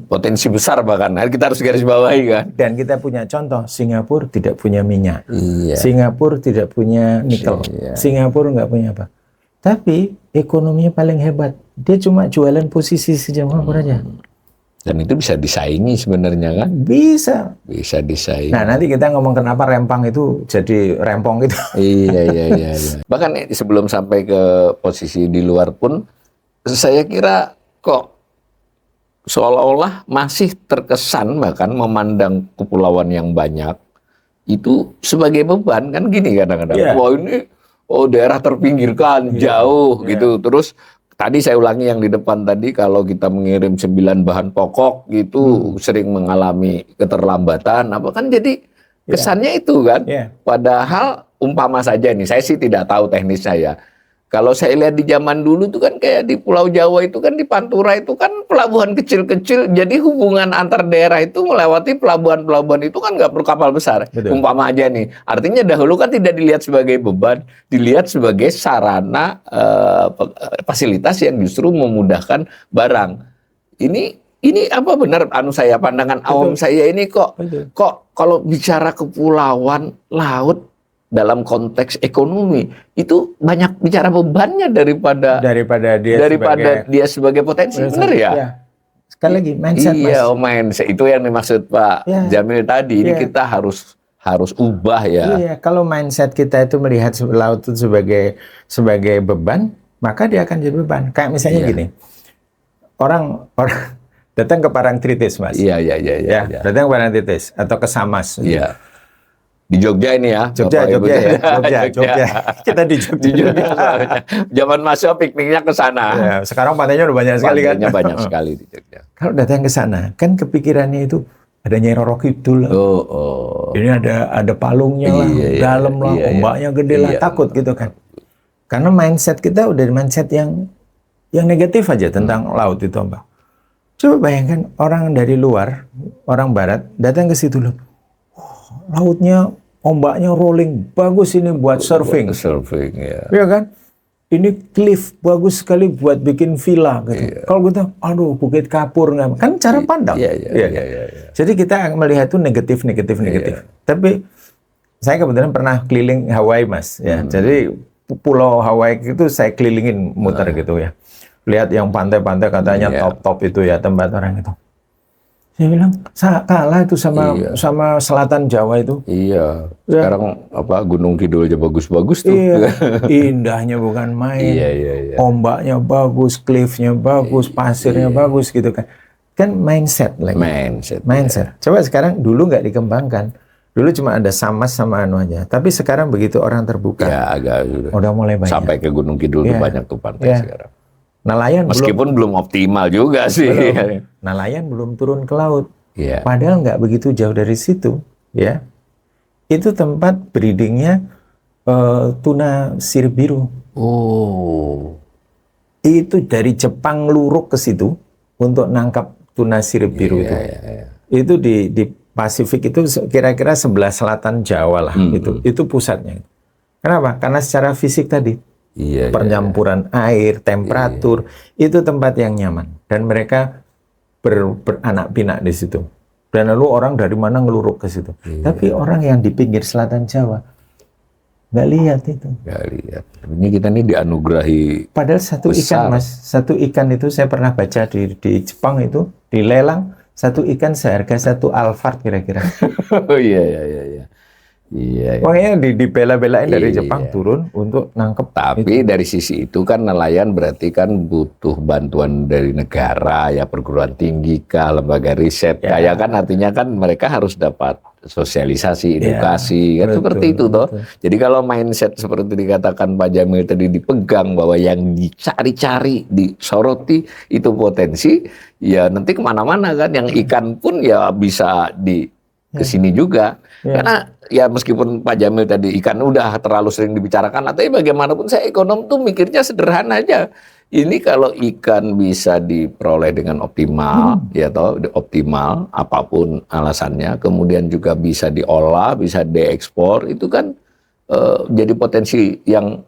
Potensi besar bahkan. Kita harus garis bawahi kan. Dan kita punya contoh, Singapura tidak punya minyak. Singapura tidak punya nikel. Singapura nggak punya apa. Tapi ekonominya paling hebat. Dia cuma jualan posisi Singapura aja. Dan itu bisa disaingi sebenarnya kan? Bisa disaingi. Nah, nanti kita ngomong kenapa Rempang itu jadi rempong gitu. Iya. Bahkan sebelum sampai ke posisi di luar pun, saya kira kok seolah-olah masih terkesan bahkan memandang kepulauan yang banyak itu sebagai beban kan gini kadang-kadang. Wah ini daerah terpinggirkan jauh gitu. Terus tadi saya ulangi yang di depan tadi, kalau kita mengirim 9 bahan pokok gitu sering mengalami keterlambatan. Apa kan jadi kesannya itu kan? Padahal umpama saja nih, saya sih tidak tahu teknis saya. Kalau saya lihat di zaman dulu tuh kan kayak di Pulau Jawa itu kan di Pantura itu kan pelabuhan kecil-kecil. Jadi hubungan antar daerah itu melewati pelabuhan-pelabuhan itu kan nggak perlu kapal besar. Betul. Umpama aja nih. Artinya dahulu kan tidak dilihat sebagai beban, dilihat sebagai sarana fasilitas yang justru memudahkan barang. Ini apa benar saya pandangan awam saya ini kok kalau bicara kepulauan laut dalam konteks ekonomi itu banyak bicara bebannya daripada dia sebagai potensi, benar ya? Sekali lagi mindset. Mindset itu yang dimaksud Pak Jamil tadi. Ini kita harus ubah ya. Iya, kalau mindset kita itu melihat laut itu sebagai beban, maka dia akan jadi beban. Kayak misalnya gini, orang datang ke Parangtritis, Mas. Iya. Datang ke Parangtritis atau ke Samas. Iya. Di Jogja ini ya. Jogja. Kita di Jogja. Zaman mahasiswa pikniknya ke sana. Ya, sekarang pantainya udah banyak sekali kan. Pantainya banyak sekali di Jogja. Kalau datang ke sana, kan kepikirannya itu ada Nyai Roro Kidul lah. Ini ada palungnya lah, dalam lah, ombaknya gede lah, takut gitu kan. Karena mindset kita udah mindset yang negatif aja tentang laut itu, Mbak. Coba bayangkan orang dari luar, orang barat datang ke situ loh. Lautnya, ombaknya rolling, bagus ini buat surfing. Iya kan? Ini cliff, bagus sekali buat bikin villa gitu. Kalau kita, aduh Bukit Kapur, kan cara pandang. Jadi kita melihat itu negatif. Tapi saya kebetulan pernah keliling Hawaii, Mas. Ya, jadi pulau Hawaii itu saya kelilingin muter gitu ya. Lihat yang pantai-pantai katanya top-top itu ya tempat orang itu. Saya bilang kalah itu sama selatan Jawa itu. Iya. Sekarang Gunung Kidul aja bagus-bagus tuh. Iya. Indahnya bukan main. Iya. Ombaknya bagus, cliffnya bagus, pasirnya bagus gitu kan. Kan mindset lagi. Mindset. Coba sekarang dulu nggak dikembangkan. Dulu cuma ada Samas sama anu aja. Tapi sekarang begitu orang terbuka. Ya agak udah mulai banyak. Sampai ke Gunung Kidul tuh banyak tuh pantai sekarang. Nelayan meskipun belum optimal juga sih. Nelayan belum turun ke laut. Yeah. Padahal nggak begitu jauh dari situ, ya. Itu tempat breedingnya tuna sirip biru. Oh. Itu dari Jepang luruk ke situ untuk nangkap tuna sirip biru itu. Itu di Pasifik itu kira-kira sebelah selatan Jawa lah. Itu pusatnya. Kenapa? Karena secara fisik tadi. Pencampuran air, temperatur, itu tempat yang nyaman dan mereka beranak pinak di situ. Dan lalu orang dari mana ngeluruk ke situ. Tapi orang yang di pinggir selatan Jawa nggak lihat itu. Nggak lihat. Ini kita nih dianugerahi. Padahal satu ikan, Mas, satu ikan itu saya pernah baca di Jepang itu dilelang, satu ikan seharga 1 Alphard kira-kira. Oh iya. Makanya dibela-belain dari Jepang turun untuk nangkep. Tapi dari sisi itu kan nelayan berarti kan butuh bantuan dari negara, ya perguruan tinggi kah, lembaga riset ya kan, artinya kan mereka harus dapat sosialisasi, edukasi, kan seperti itu toh. Jadi kalau mindset seperti dikatakan Pak Jamil tadi dipegang bahwa yang dicari-cari, disoroti itu potensi, ya nanti kemana-mana kan, yang ikan pun ya bisa ke sini juga. Karena ya meskipun Pak Jamil tadi ikan udah terlalu sering dibicarakan, tapi bagaimanapun saya ekonom tuh mikirnya sederhana aja. Ini kalau ikan bisa diperoleh dengan optimal, ya toh optimal apapun alasannya, kemudian juga bisa diolah, bisa diekspor, itu kan jadi potensi yang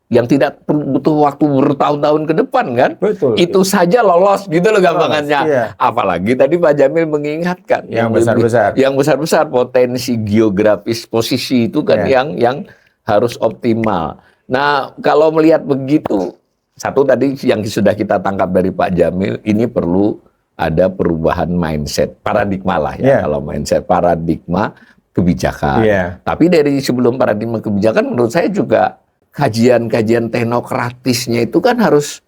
tidak butuh waktu bertahun-tahun ke depan kan. Betul. Itu saja lolos gitu loh gampangannya. Apalagi tadi Pak Jamil mengingatkan yang besar-besar. Yang besar-besar potensi geografis posisi itu kan yang harus optimal. Nah, kalau melihat begitu, satu tadi yang sudah kita tangkap dari Pak Jamil, ini perlu ada perubahan mindset, paradigma lah ya. Kalau mindset paradigma kebijakan. Tapi dari sebelum paradigma kebijakan menurut saya juga kajian-kajian teknokratisnya itu kan harus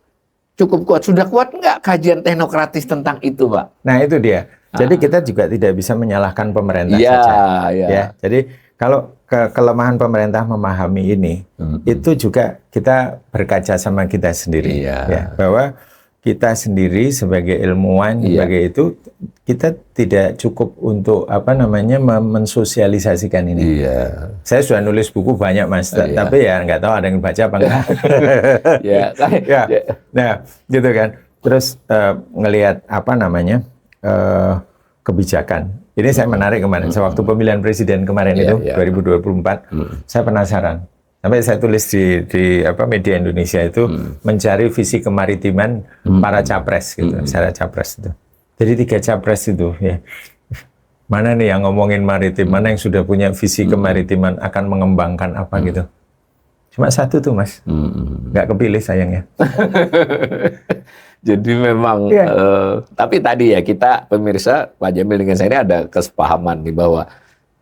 cukup kuat. Sudah kuat nggak kajian teknokratis tentang itu, Pak? Nah, itu dia. Jadi kita juga tidak bisa menyalahkan pemerintah saja. Ya. Jadi kalau kelemahan pemerintah memahami ini, itu juga kita berkaca sama kita sendiri. Ya, bahwa kita sendiri sebagai ilmuwan, sebagai itu, kita tidak cukup untuk mensosialisasikan ini. Saya sudah nulis buku banyak, Mas, tapi ya nggak tahu ada yang baca apa enggak. Nah, gitu kan. Terus ngelihat kebijakan. Ini saya menarik kemarin. Sewaktu pemilihan presiden kemarin itu 2024, saya penasaran. Sampai saya tulis di media Indonesia itu mencari visi kemaritiman para capres gitu, secara capres itu. Jadi 3 capres itu ya. Mana nih yang ngomongin maritim, mana yang sudah punya visi kemaritiman akan mengembangkan apa gitu. Cuma 1 tuh, Mas. Nggak kepilih sayangnya. Jadi memang tapi tadi ya kita pemirsa, Pak Jamil dengan saya ini ada kesepahaman nih bahwa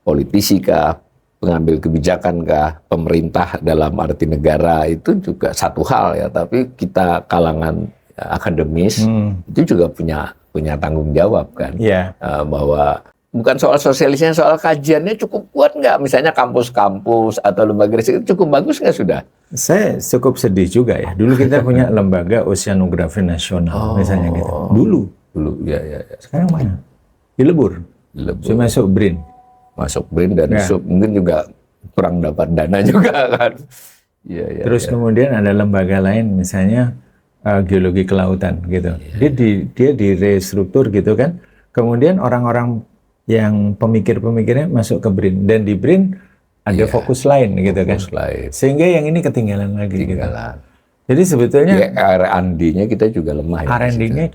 politisi kah, pengambil kebijakan kah, pemerintah dalam arti negara itu juga satu hal ya, tapi kita kalangan akademis itu juga punya tanggung jawab kan, bahwa bukan soal sosialisnya, soal kajiannya cukup kuat nggak, misalnya kampus-kampus atau lembaga riset itu cukup bagus nggak sudah? Saya cukup sedih juga ya, dulu kita punya lembaga oceanografi nasional misalnya gitu, dulu ya. Sekarang mana? Dilebur. Saya masuk BRIN. Masuk BRIN dan mungkin juga kurang dapat dana juga kan. Terus kemudian ada lembaga lain misalnya geologi kelautan gitu. Dia direstruktur gitu kan. Kemudian orang-orang yang pemikir-pemikirnya masuk ke BRIN, dan di BRIN ada fokus lain gitu kan. Sehingga yang ini ketinggalan lagi gitu. Jadi sebetulnya R&D-nya kita juga lemah ya. R&D-nya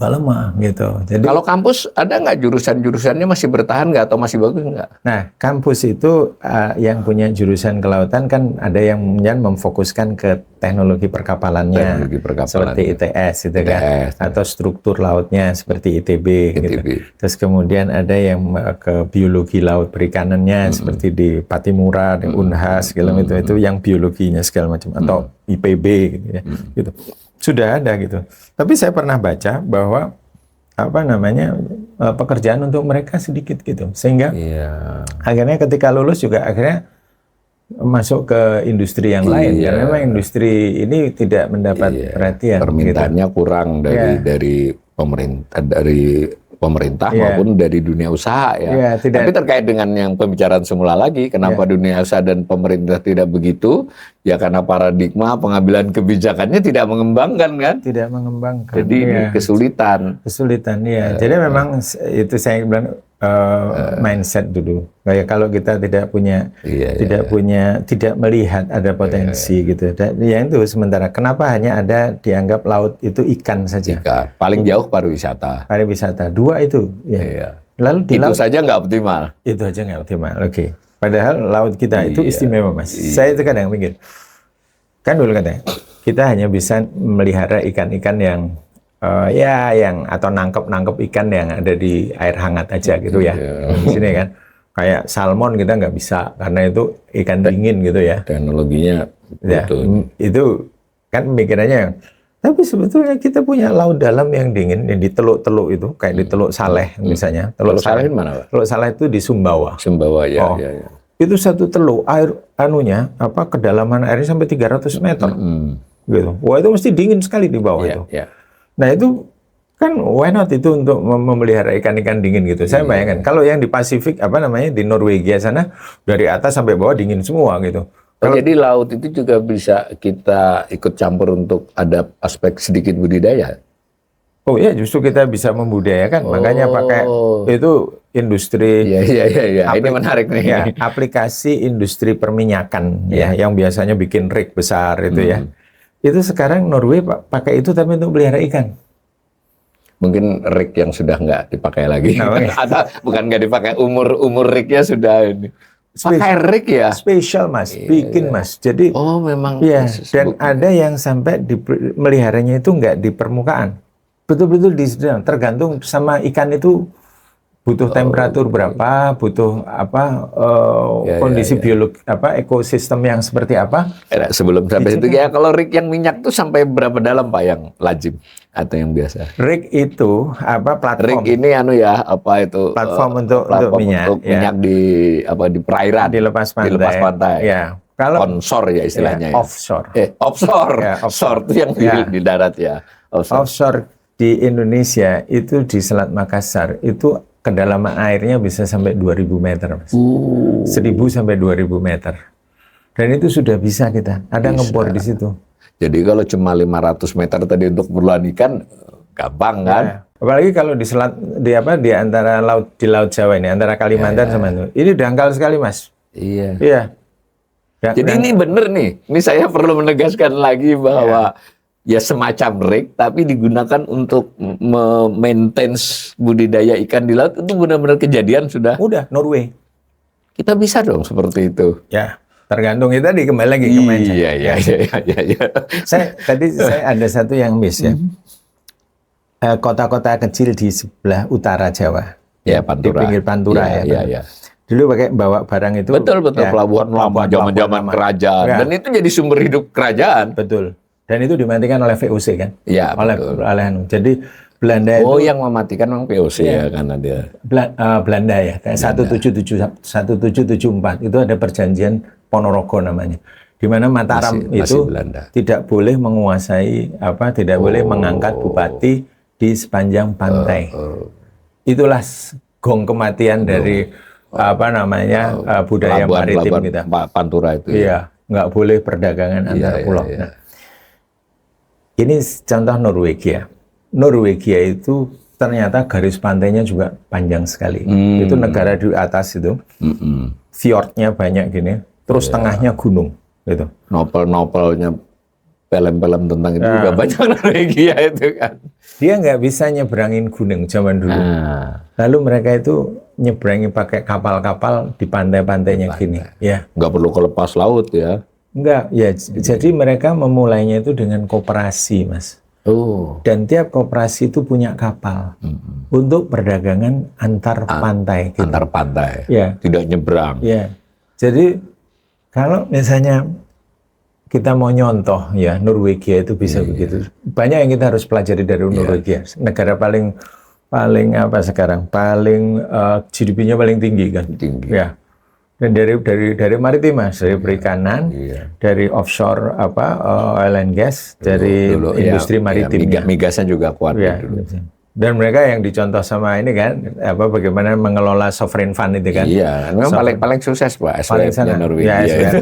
lemah gitu. Jadi Kalau kampus ada nggak jurusan-jurusannya masih bertahan nggak atau masih bagus nggak? nah, kampus itu yang punya jurusan kelautan kan ada yang memfokuskan ke teknologi perkapalannya, Teknologi perkapalan. seperti ITS itu kan, atau struktur lautnya seperti ITB, gitu. Terus kemudian ada yang ke biologi laut perikanannya seperti di Patimura, di Unhas, segala macam itu yang biologinya segala macam, atau IPB gitu ya, gitu. Sudah ada gitu. Tapi saya pernah baca bahwa pekerjaan untuk mereka sedikit gitu, sehingga akhirnya ketika lulus juga akhirnya masuk ke industri yang lain, karena memang industri ini tidak mendapat perhatian. Permintaannya gitu. kurang dari pemerintah maupun dari dunia usaha ya. Tapi terkait dengan yang pembicaraan semula lagi, kenapa dunia usaha dan pemerintah tidak begitu? Ya karena paradigma pengambilan kebijakannya tidak mengembangkan kan? Tidak mengembangkan. Jadi kesulitan. Kesulitan ya. Jadi memang itu saya bilang mindset dulu. Kayak kalau kita tidak punya, tidak melihat ada potensi gitu. Dan yang itu sementara. Kenapa hanya ada dianggap laut itu ikan saja? Ikan. Paling jauh pariwisata. Pariwisata. Dua itu. Ya. Lalu di itu laut, saja nggak optimal. Itu aja nggak optimal. Oke. Padahal laut kita itu istimewa, Mas. Saya itu kadang mikir, kan dulu katanya kita hanya bisa melihara ikan-ikan yang atau nangkep ikan yang ada di air hangat aja gitu ya. Di sini kan kayak salmon kita nggak bisa karena itu ikan dingin gitu ya. Teknologinya betul. Itu kan pemikirannya. Tapi sebetulnya kita punya laut dalam yang dingin, yang di Teluk-Teluk itu, kayak di Teluk Saleh misalnya. Teluk Saleh mana, Pak? Teluk Saleh itu di Sumbawa. Sumbawa ya. Itu satu teluk, air kedalaman airnya sampai 300 meter. Gitu. Wah, itu mesti dingin sekali di bawah itu. Nah, itu kan why not itu untuk memelihara ikan-ikan dingin gitu. Saya bayangkan kalau yang di Pasifik di Norwegia sana dari atas sampai bawah dingin semua gitu. Jadi laut itu juga bisa kita ikut campur untuk ada aspek sedikit budidaya. Oh iya, justru kita bisa membudidayakan, makanya pakai itu industri. Iya. Ini menarik nih. Ya, aplikasi industri perminyakan yang biasanya bikin rig besar itu ya. Itu sekarang Norway pakai itu tapi untuk pelihara ikan. Mungkin rig yang sudah nggak dipakai lagi. Atau bukan nggak dipakai, umur rignya sudah ini. Pakai rig ya? Spesial Mas, bikin Mas. Jadi memang. Iya, dan ada yang sampai meliharanya itu nggak di permukaan. Betul-betul tergantung sama ikan itu butuh temperatur berapa, butuh kondisi biologi ekosistem yang seperti apa. Sebelum sampai situ ya, kalau rig yang minyak tuh sampai berapa dalam Pak yang lazim atau yang biasa? Rig itu platform. Rig ini platform untuk minyak. Untuk minyak di perairan. Di lepas pantai. Ya. Kalau onshore ya istilahnya. Offshore. Offshore. Offshore itu yang di darat ya. Offshore di Indonesia itu di Selat Makassar itu kedalaman airnya bisa sampai 2.000 meter, Mas. 1.000 sampai 2.000 meter. Dan itu sudah bisa kita. Ada ngebor di situ. Jadi kalau cuma 500 meter tadi untuk keperluan ikan, gampang kan? Apalagi kalau di selat di antara di Laut Jawa ini, antara Kalimantan sama itu. Ini dangkal sekali, Mas. Iya. Jadi ini benar nih. Ini saya perlu menegaskan lagi bahwa ya semacam rig, tapi digunakan untuk maintain budidaya ikan di laut itu benar-benar kejadian sudah. Udah, Norway. Kita bisa dong seperti itu. Ya, tergantung itu tadi kembali lagi ke mindset. Iya. Saya ada satu yang miss ya. Kota-kota kecil di sebelah utara Jawa. Ya, Pantura. Di pinggir Pantura ya. Dulu bawa barang itu. Betul. Pelabuhan lama zaman-zaman kerajaan. Dan itu jadi sumber hidup kerajaan. Betul. Dan itu dimatikan oleh VOC kan? Iya, jadi Belanda itu yang mematikan memang VOC ya karena dia Belanda ya. 1774 itu ada perjanjian Ponorogo namanya. Di mana Mataram itu tidak boleh menguasai tidak boleh mengangkat bupati di sepanjang pantai. Itulah gong kematian dari budaya maritim kita. Pantura itu. Iya, nggak boleh perdagangan antar pulau. Nah, ini contoh Norwegia. Norwegia itu ternyata garis pantainya juga panjang sekali. Itu negara di atas itu, fjordnya banyak gini, terus tengahnya gunung. Gitu. Nopel-nopelnya film-film tentang itu juga banyak Norwegia itu kan. Dia nggak bisa nyebrangin gunung zaman dulu. Lalu mereka itu nyebrangi pakai kapal-kapal di pantai-pantainya gini. Ya. Nggak perlu ke lepas laut ya. Enggak, ya. Jadi mereka memulainya itu dengan koperasi, Mas. Oh. Dan tiap koperasi itu punya kapal untuk perdagangan antar pantai. Gitu. Antar pantai. Ya. Tidak nyebrang. Ya. Jadi kalau misalnya kita mau nyontoh ya Norwegia itu bisa begitu. Banyak yang kita harus pelajari dari Norwegia. Negara paling apa sekarang? Paling GDP-nya paling tinggi kan. Tinggi. Ya. Dan dari maritim Mas, dari perikanan, dari offshore oil and gas, dari industri maritim. Migasnya juga kuat ya, dulu. Dan mereka yang dicontoh sama ini kan, bagaimana mengelola sovereign fund itu kan. Iya, memang paling sukses Pak SWF-nya Norwegia itu.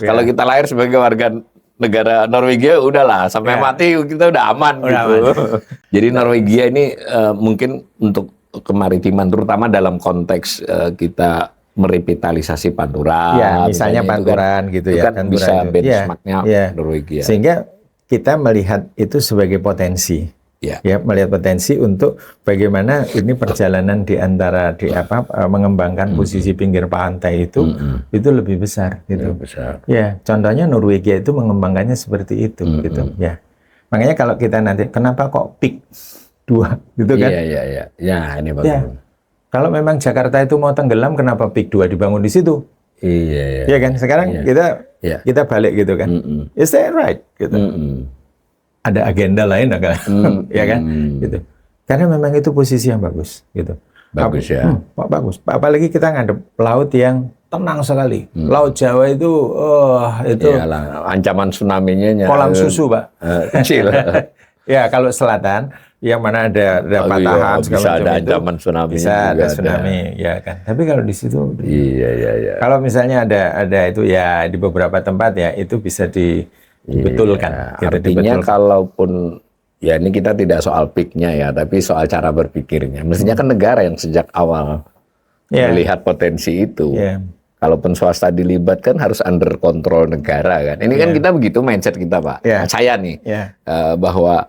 Kalau kita lahir sebagai warga negara Norwegia, udahlah sampai mati kita udah aman gitu. Jadi Norwegia ini mungkin untuk kemaritiman, terutama dalam konteks kita merevitalisasi Pantura. Ya, misalnya Panturan gitu ya. Kan bisa benchmarknya Norwegia. Sehingga kita melihat itu sebagai potensi. Ya, melihat potensi untuk bagaimana ini perjalanan di antara mengembangkan posisi pinggir pantai itu lebih besar gitu. Ya, contohnya Norwegia itu mengembangkannya seperti itu gitu ya. Makanya kalau kita nanti kenapa kok PIK 2 gitu kan? Iya. Ya, ini bagus. Ya. Kalau memang Jakarta itu mau tenggelam kenapa PIK 2 dibangun di situ? Iya. Iya kan? Sekarang kita balik gitu kan. Is that right gitu. Ada agenda lain kan? Ya kan? Gitu. Karena memang itu posisi yang bagus gitu. Bagus ya. Bagus. Apalagi kita ngadep laut yang tenang sekali. Laut Jawa itu iyalah, ancaman tsunami-nya kolam susu, Pak. Kecil. Ya, kalau selatan yang mana ada patahan bisa ada ancaman tsunami. Bisa ada tsunami, ya kan. Tapi kalau di situ iya. Kalau misalnya ada itu ya di beberapa tempat ya itu bisa dibetulkan. Artinya kalaupun ya ini kita tidak soal peak-nya ya, tapi soal cara berpikirnya. Mestinya kan negara yang sejak awal melihat potensi itu. Kalaupun swasta dilibatkan harus under kontrol negara kan. Ini kan kita begitu mindset kita Pak. Saya nih bahwa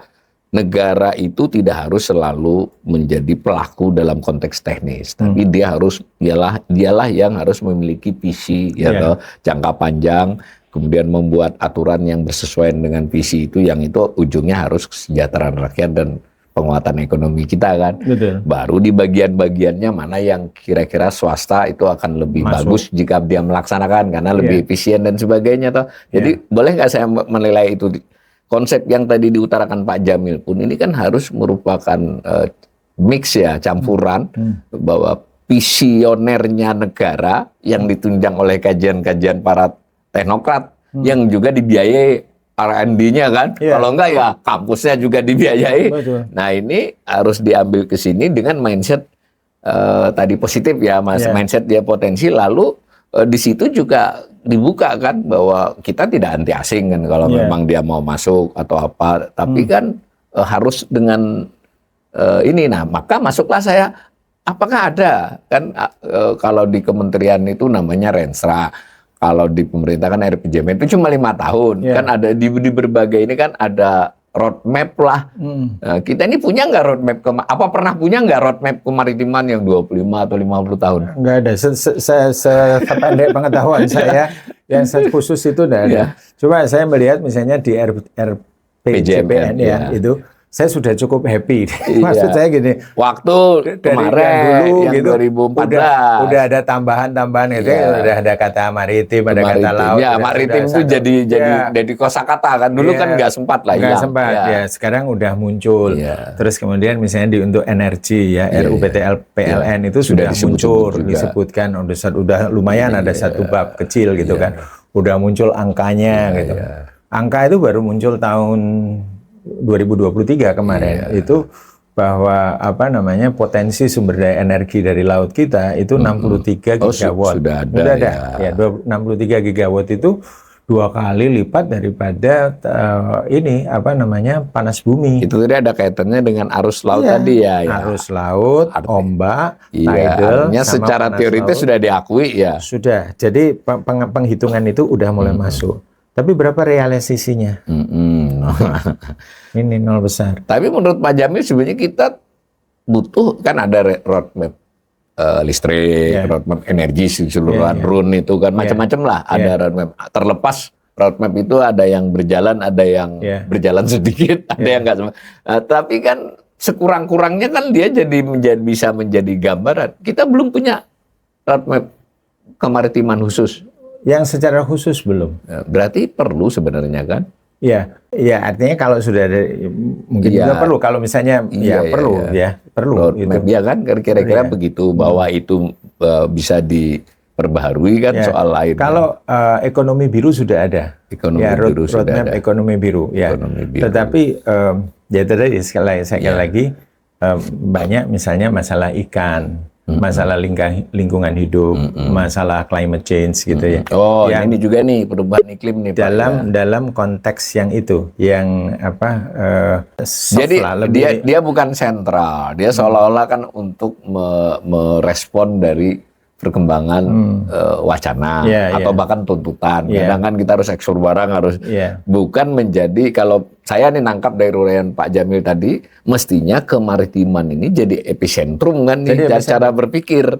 negara itu tidak harus selalu menjadi pelaku dalam konteks teknis, tapi dialah yang harus memiliki visi jangka panjang, kemudian membuat aturan yang bersesuaian dengan visi itu, yang itu ujungnya harus kesejahteraan rakyat dan penguatan ekonomi kita kan. Betul. Baru di bagian-bagiannya mana yang kira-kira swasta itu akan lebih bagus jika dia melaksanakan karena lebih efisien dan sebagainya toh. Jadi boleh nggak saya menilai itu? Konsep yang tadi diutarakan Pak Jamil pun ini kan harus merupakan mix ya, campuran bahwa visionernya negara yang ditunjang oleh kajian-kajian para teknokrat yang juga dibiayai R&D-nya kan. Kalau enggak ya kampusnya juga dibiayai. Betul. Nah, ini harus diambil ke sini dengan mindset tadi positif ya, Mas. Mindset dia potensi, lalu di situ juga dibuka kan bahwa kita tidak anti asing kan kalau memang dia mau masuk atau apa, tapi kan harus dengan ini. Nah, maka masuklah saya, apakah ada kan kalau di kementerian itu namanya Renstra, kalau di pemerintah kan RPJMN itu cuma 5 tahun kan, ada di berbagai ini kan ada roadmap lah. Nah, kita ini punya nggak roadmap apa pernah punya nggak roadmap kemaritiman yang 25 atau 50 tahun? Nggak ada. Sependek pengetahuan saya yang khusus itu nggak ada. Coba saya melihat misalnya di RPJMN itu saya sudah cukup happy. Maksud saya gini, waktu kemarin dulu yang gitu 2014 udah ada tambahan itu udah ada kata maritim, ada kata laut. Ya, maritim itu jadi kosakata kan. Dulu kan nggak sempat lah. Nggak sempat. Ya, sekarang udah muncul. Terus kemudian misalnya untuk energi ya, RUPTL PLN itu sudah muncul, disebutkan udah lumayan ada satu bab kecil gitu kan. Udah muncul angkanya gitu. Angka itu baru muncul tahun 2023 kemarin itu bahwa potensi sumber daya energi dari laut kita itu 63 gigawatt. Sudah ada. Ya, 63 gigawatt itu 2 kali lipat daripada panas bumi. Itu tadi ada kaitannya dengan arus laut tadi ya. Arus laut, ombak, tidal, artinya secara teori itu sudah diakui ya. Sudah. Jadi penghitungan itu udah mulai masuk. Tapi berapa realisasinya? Ini nol besar. Tapi menurut Pak Jamil sebenarnya kita butuh, kan ada roadmap listrik, roadmap energi keseluruhan, RUN itu kan macam-macam lah. Ada roadmap. Terlepas roadmap itu ada yang berjalan, ada yang berjalan sedikit, ada yang enggak. Tapi kan sekurang-kurangnya kan dia bisa menjadi gambaran. Kita belum punya roadmap kemaritiman khusus. Yang secara khusus belum. Berarti perlu sebenarnya kan? Ya, artinya kalau sudah ada, mungkin juga perlu. Kalau misalnya perlu. Roadmap ya kan, kira-kira begitu, bahwa itu bisa diperbaharui kan soal lain. Kalau ekonomi biru sudah ada. Roadmap ekonomi biru. Tetapi ya tadi sekali lagi banyak misalnya masalah ikan. Masalah lingkungan hidup, masalah climate change gitu ya. Oh, yang ini juga nih perubahan iklim nih Pak. Dalam konteks yang itu, yang jadi dia bukan sentral, dia seolah-olah kan untuk merespon dari perkembangan wacana atau bahkan tuntutan. Kadang kan kita harus ekspor barang, harus bukan menjadi, kalau saya nih nangkap dari uraian Pak Jamil tadi, mestinya kemaritiman ini jadi epicentrum kan nih cara berpikir.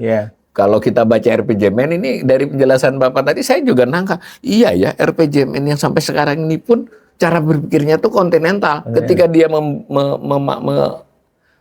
Kalau kita baca RPJMN ini dari penjelasan Bapak tadi, saya juga nangkap, iya ya, RPJMN yang sampai sekarang ini pun cara berpikirnya tuh kontinental. Ketika dia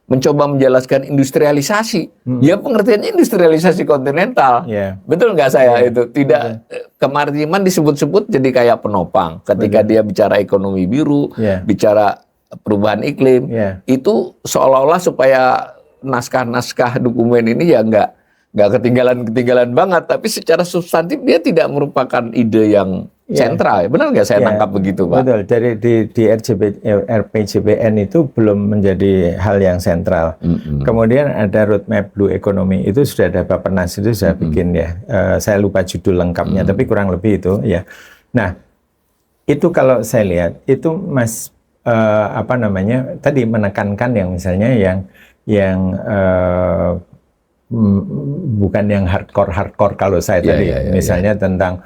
mencoba menjelaskan industrialisasi, ya pengertiannya industrialisasi kontinental. Betul nggak saya itu? Tidak, kemaritiman disebut-sebut jadi kayak penopang. Ketika dia bicara ekonomi biru, bicara perubahan iklim, itu seolah-olah supaya naskah-naskah dokumen ini ya nggak ketinggalan banget, tapi secara substantif dia tidak merupakan ide yang sentral. Benar nggak saya tangkap begitu, Pak? Betul. Dari di RPJMN itu belum menjadi hal yang sentral. Kemudian ada roadmap Blue Economy, itu sudah ada Bappenas, itu saya bikin ya. Saya lupa judul lengkapnya, tapi kurang lebih itu ya. Nah, itu kalau saya lihat itu tadi menekankan yang misalnya yang bukan yang hardcore kalau saya tadi misalnya tentang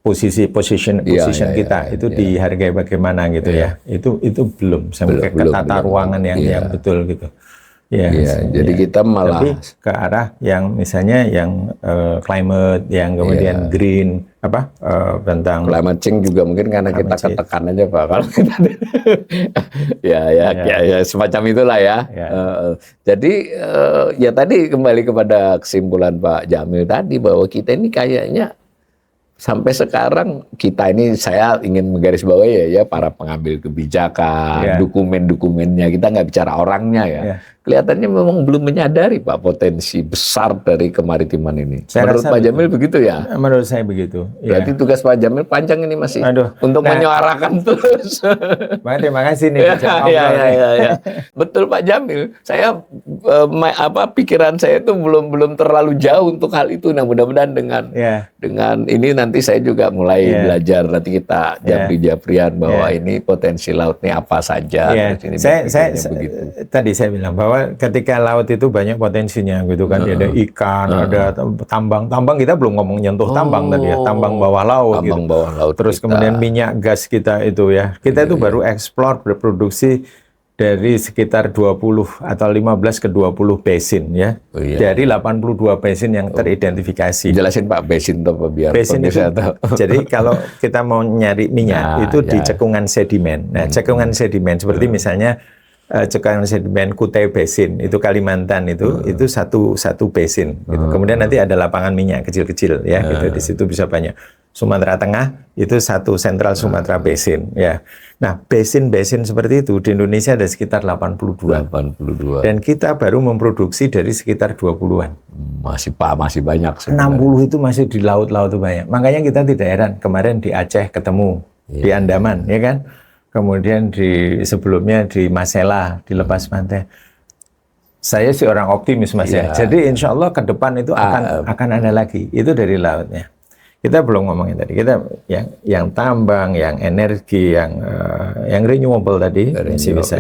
position kita itu dihargai bagaimana gitu ya, itu belum sampai ke tata ruangan yang betul gitu. Jadi kita malah tapi ke arah yang misalnya yang climate, yang kemudian green tentang climate change juga mungkin karena kita ketekan aja Pak, kalau kita ya semacam itulah ya. Jadi ya tadi kembali kepada kesimpulan Pak Jamil tadi, bahwa kita ini kayaknya sampai sekarang kita ini, saya ingin menggarisbawahi ya para pengambil kebijakan, dokumen-dokumennya, kita nggak bicara orangnya ya. Kelihatannya memang belum menyadari Pak potensi besar dari kemaritiman ini. Menurut Pak Jamil begitu ya? Menurut saya begitu. Berarti tugas Pak Jamil panjang ini masih untuk menyuarakan terus. Terima kasih nih. Betul Pak Jamil. Saya pikiran saya itu belum terlalu jauh untuk hal itu. Nah, mudah-mudahan dengan ini nanti saya juga mulai belajar, nanti kita japri-japrian bahwa ini potensi lautnya apa saja. Tadi saya bilang bahwa ketika laut itu banyak potensinya gitu kan, ada ikan, ada tambang kita belum ngomong nyentuh tambang tadi ya, tambang bawah laut gitu. Terus kemudian minyak gas kita itu ya, kita itu baru eksplor berproduksi dari sekitar 20 atau 15 ke 20 basin ya. Dari 82 basin yang teridentifikasi. Jelasin Pak, basin itu apa biar basin itu, jadi kalau kita mau nyari minyak itu di cekungan sedimen. Nah, cekungan sedimen seperti misalnya cekungan sedimen Kutai Basin itu Kalimantan itu satu basin gitu. Kemudian nanti ada lapangan minyak kecil-kecil ya gitu, di situ bisa banyak. Sumatera Tengah itu satu Sentral Sumatera Basin ya. Nah, basin-basin seperti itu di Indonesia ada sekitar 82. Dan kita baru memproduksi dari sekitar 20-an. Masih banyak sebenarnya. 60 itu masih di laut-laut itu banyak. Makanya kita tidak heran kemarin di Aceh ketemu, di Andaman ya kan. Kemudian sebelumnya di Masela, di lepas pantai. Saya sih orang optimis Mas ya. Jadi insya Allah ke depan itu akan ada lagi. Itu dari lautnya. Kita belum ngomongin tadi. Kita yang tambang, yang energi, yang renewable tadi masih bisa.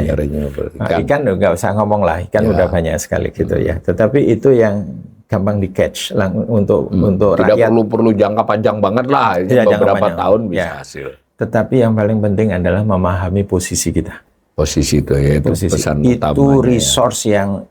Ikan nggak usah ngomong lah. Ikan udah banyak sekali gitu ya. Tetapi itu yang gampang di catch untuk tidak rakyat. Tidak perlu jangka panjang banget lah. Beberapa tahun bisa hasil. tetapi yang paling penting adalah memahami posisi kita. Posisi itu ya, itu Posisi. pesan Itu utamanya. resource yang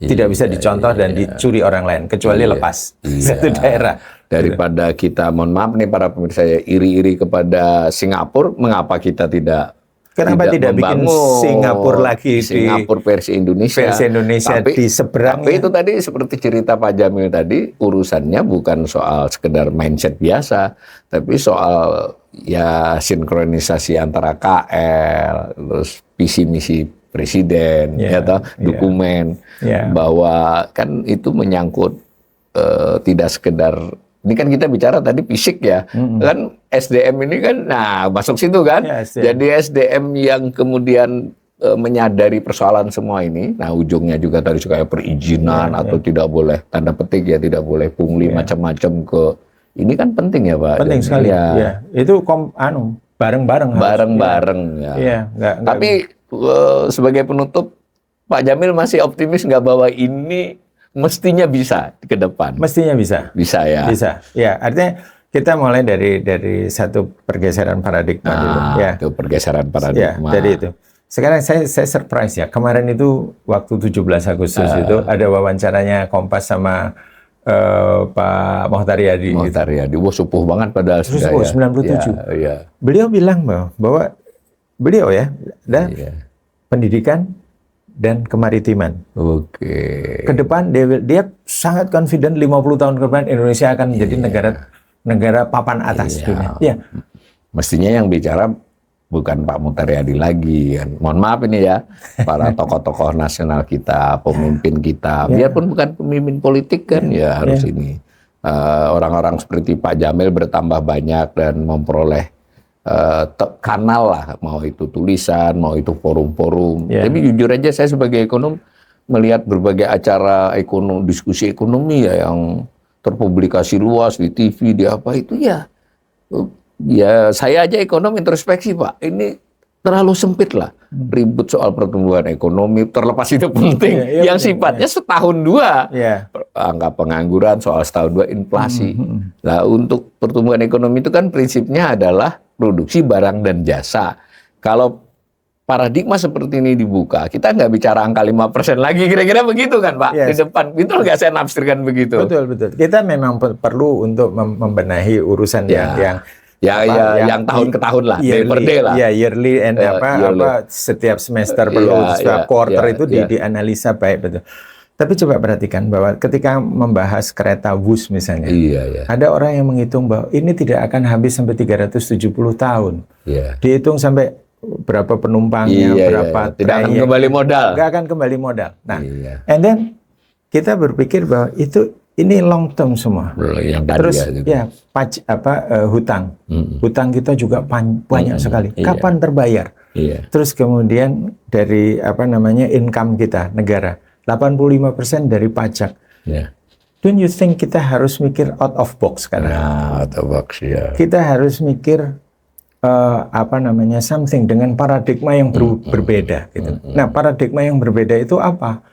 tidak bisa dicontoh dan dicuri orang lain, kecuali lepas satu daerah. Daripada kita, mohon maaf nih para pemirsa ya, iri-iri kepada Singapura, mengapa kita tidak Kenapa tidak bikin membangun Singapura lagi Singapura versi Indonesia? versi Indonesia di seberangnya? Tapi itu tadi seperti cerita Pak Jamil tadi, urusannya bukan soal sekedar mindset biasa, tapi soal ya sinkronisasi antara KL, terus visi misi presiden, dokumen, bahwa kan itu menyangkut tidak sekedar. Ini kan kita bicara tadi fisik ya, kan SDM ini kan, nah masuk situ kan. Jadi SDM yang kemudian menyadari persoalan semua ini, nah ujungnya juga tadi kayak perizinan atau tidak boleh, tanda petik ya, tidak boleh pungli macam-macam ke, ini kan penting ya Pak. Penting sekali. Ya. Itu bareng-bareng. Bareng-bareng ya. Tapi sebagai penutup, Pak Jamil masih optimis nggak bahwa ini mestinya bisa ke depan? Mestinya bisa. Bisa ya. Bisa. Ya, artinya kita mulai dari satu pergeseran paradigma dulu. Ya. Itu pergeseran paradigma. Ya, dari itu. Sekarang saya surprise ya. Kemarin itu waktu 17 Agustus itu ada wawancaranya Kompas sama Pak Mokhtar Yadi. Mokhtar Yadi. Wah, sepuh banget padahal sudah ya. 97. Ya. Beliau bilang bahwa beliau ya, pendidikan dan kemaritiman. Oke. Ke depan dia sangat confident 50 tahun ke depan Indonesia akan menjadi negara papan atas dunia. Ya. Mestinya yang bicara bukan Pak Mokhtar Yadi lagi kan. Mohon maaf ini ya, para tokoh-tokoh nasional kita, pemimpin kita, biarpun bukan pemimpin politik kan harus ini. Orang-orang seperti Pak Jamil bertambah banyak dan memperoleh kanal lah, mau itu tulisan, mau itu forum-forum. Tapi jujur aja saya sebagai ekonom melihat berbagai acara diskusi ekonomi ya yang terpublikasi luas di TV, di apa itu ya saya aja ekonom introspeksi Pak, ini terlalu sempit lah ribut soal pertumbuhan ekonomi, terlepas itu penting yang sifatnya setahun dua, angka pengangguran soal setahun dua, inflasi. Nah untuk pertumbuhan ekonomi itu kan prinsipnya adalah produksi barang dan jasa. Kalau paradigma seperti ini dibuka, kita nggak bicara angka 5% lagi, kira-kira begitu kan Pak? Di depan, betul nggak saya nafsirkan begitu? Betul. Kita memang perlu untuk membenahi urusan yang tahun ke tahun lah, day per day lah. Ya, yearly and setiap semester perlu, setiap quarter itu dianalisa baik, betul. Tapi coba perhatikan bahwa ketika membahas kereta bus misalnya, ada orang yang menghitung bahwa ini tidak akan habis sampai 370 tahun. Dihitung sampai berapa penumpangnya, berapa tidak akan kembali modal. Nggak akan kembali modal. Nah, and then kita berpikir bahwa ini long term semua. Yang terus hutang. Hutang kita juga banyak sekali. Kapan terbayar? Terus kemudian dari income kita negara 85% dari pajak. Don't you think kita harus mikir out of box sekarang? Out of box, Kita harus mikir something dengan paradigma yang berbeda gitu. Nah, paradigma yang berbeda itu apa?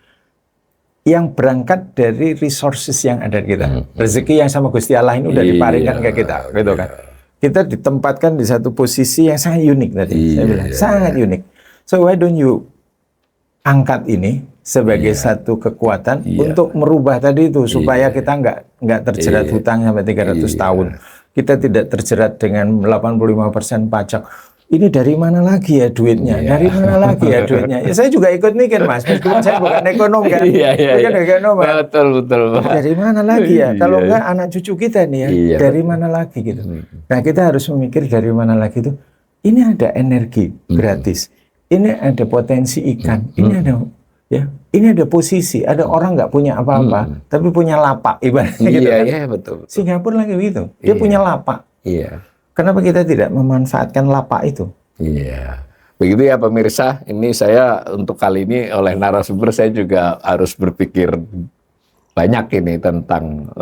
Yang berangkat dari resources yang ada di kita. Rezeki yang sama Gusti Allah ini udah diparingkan ke kita, gitu kan. Kita ditempatkan di satu posisi yang sangat unik tadi. Saya bilang, sangat unik. So why don't you angkat ini sebagai satu kekuatan untuk merubah tadi itu supaya kita nggak terjerat hutang sampai 300 tahun. Kita tidak terjerat dengan 85% pajak. Ini dari mana lagi ya duitnya? Dari mana lagi ya duitnya? Ya saya juga ikut mikir Mas, meskipun saya bukan ekonom kan. Bukan ekonom. Betul. Dari mana lagi ya? Kalau enggak anak cucu kita nih ya, dari mana lagi gitu. Nah, kita harus memikir dari mana lagi itu. Ini ada energi gratis. Ini ada potensi ikan. Ini ada posisi. Ada orang nggak punya apa-apa, tapi punya lapak ibaratnya gitu kan. Iya, betul. Singapura lagi begitu. Dia punya lapak. Kenapa kita tidak memanfaatkan lapak itu? Iya. Begitu ya pemirsa, ini saya untuk kali ini oleh narasumber saya juga harus berpikir banyak ini tentang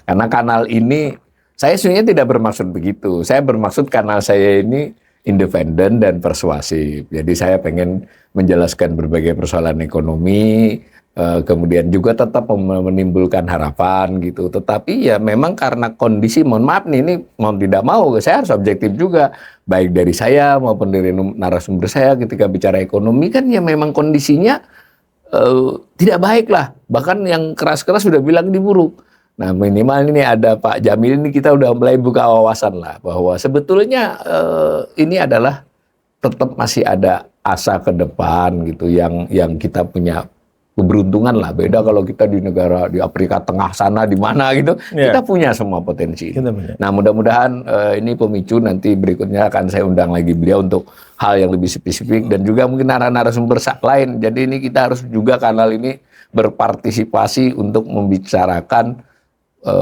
karena kanal ini saya sebenarnya tidak bermaksud begitu. Saya bermaksud kanal saya ini independen dan persuasif. Jadi saya pengen menjelaskan berbagai persoalan ekonomi kemudian juga tetap menimbulkan harapan gitu. Tetapi ya memang karena kondisi, mohon maaf nih, ini mau tidak mau saya harus objektif juga, baik dari saya maupun dari narasumber saya ketika bicara ekonomi kan ya memang kondisinya tidak baik lah. Bahkan yang keras-keras sudah bilang ini buruk. Nah minimal ini ada Pak Jamil ini kita udah mulai buka wawasan lah bahwa sebetulnya ini adalah tetap masih ada asa ke depan gitu yang kita punya keberuntungan lah. Beda kalau kita di negara di Afrika Tengah sana di mana gitu, kita punya semua potensi. Nah mudah-mudahan ini pemicu, nanti berikutnya akan saya undang lagi beliau untuk hal yang lebih spesifik dan juga mungkin narasumber lain. Jadi ini kita harus juga kanal ini berpartisipasi untuk membicarakan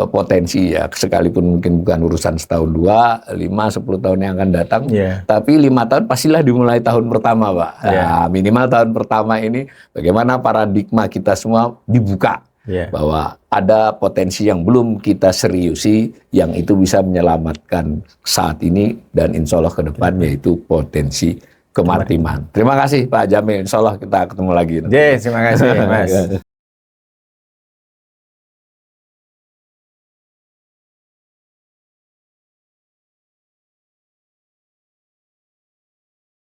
potensi ya, sekalipun mungkin bukan urusan setahun, 2, 5, 10 tahun yang akan datang, tapi 5 tahun pastilah dimulai tahun pertama, Pak. Nah, minimal tahun pertama ini bagaimana paradigma kita semua dibuka, bahwa ada potensi yang belum kita seriusi, yang itu bisa menyelamatkan saat ini dan insya Allah ke depan, yaitu potensi kemaritiman. Terima kasih Pak Jamil, insya Allah kita ketemu lagi. Terima kasih Mas.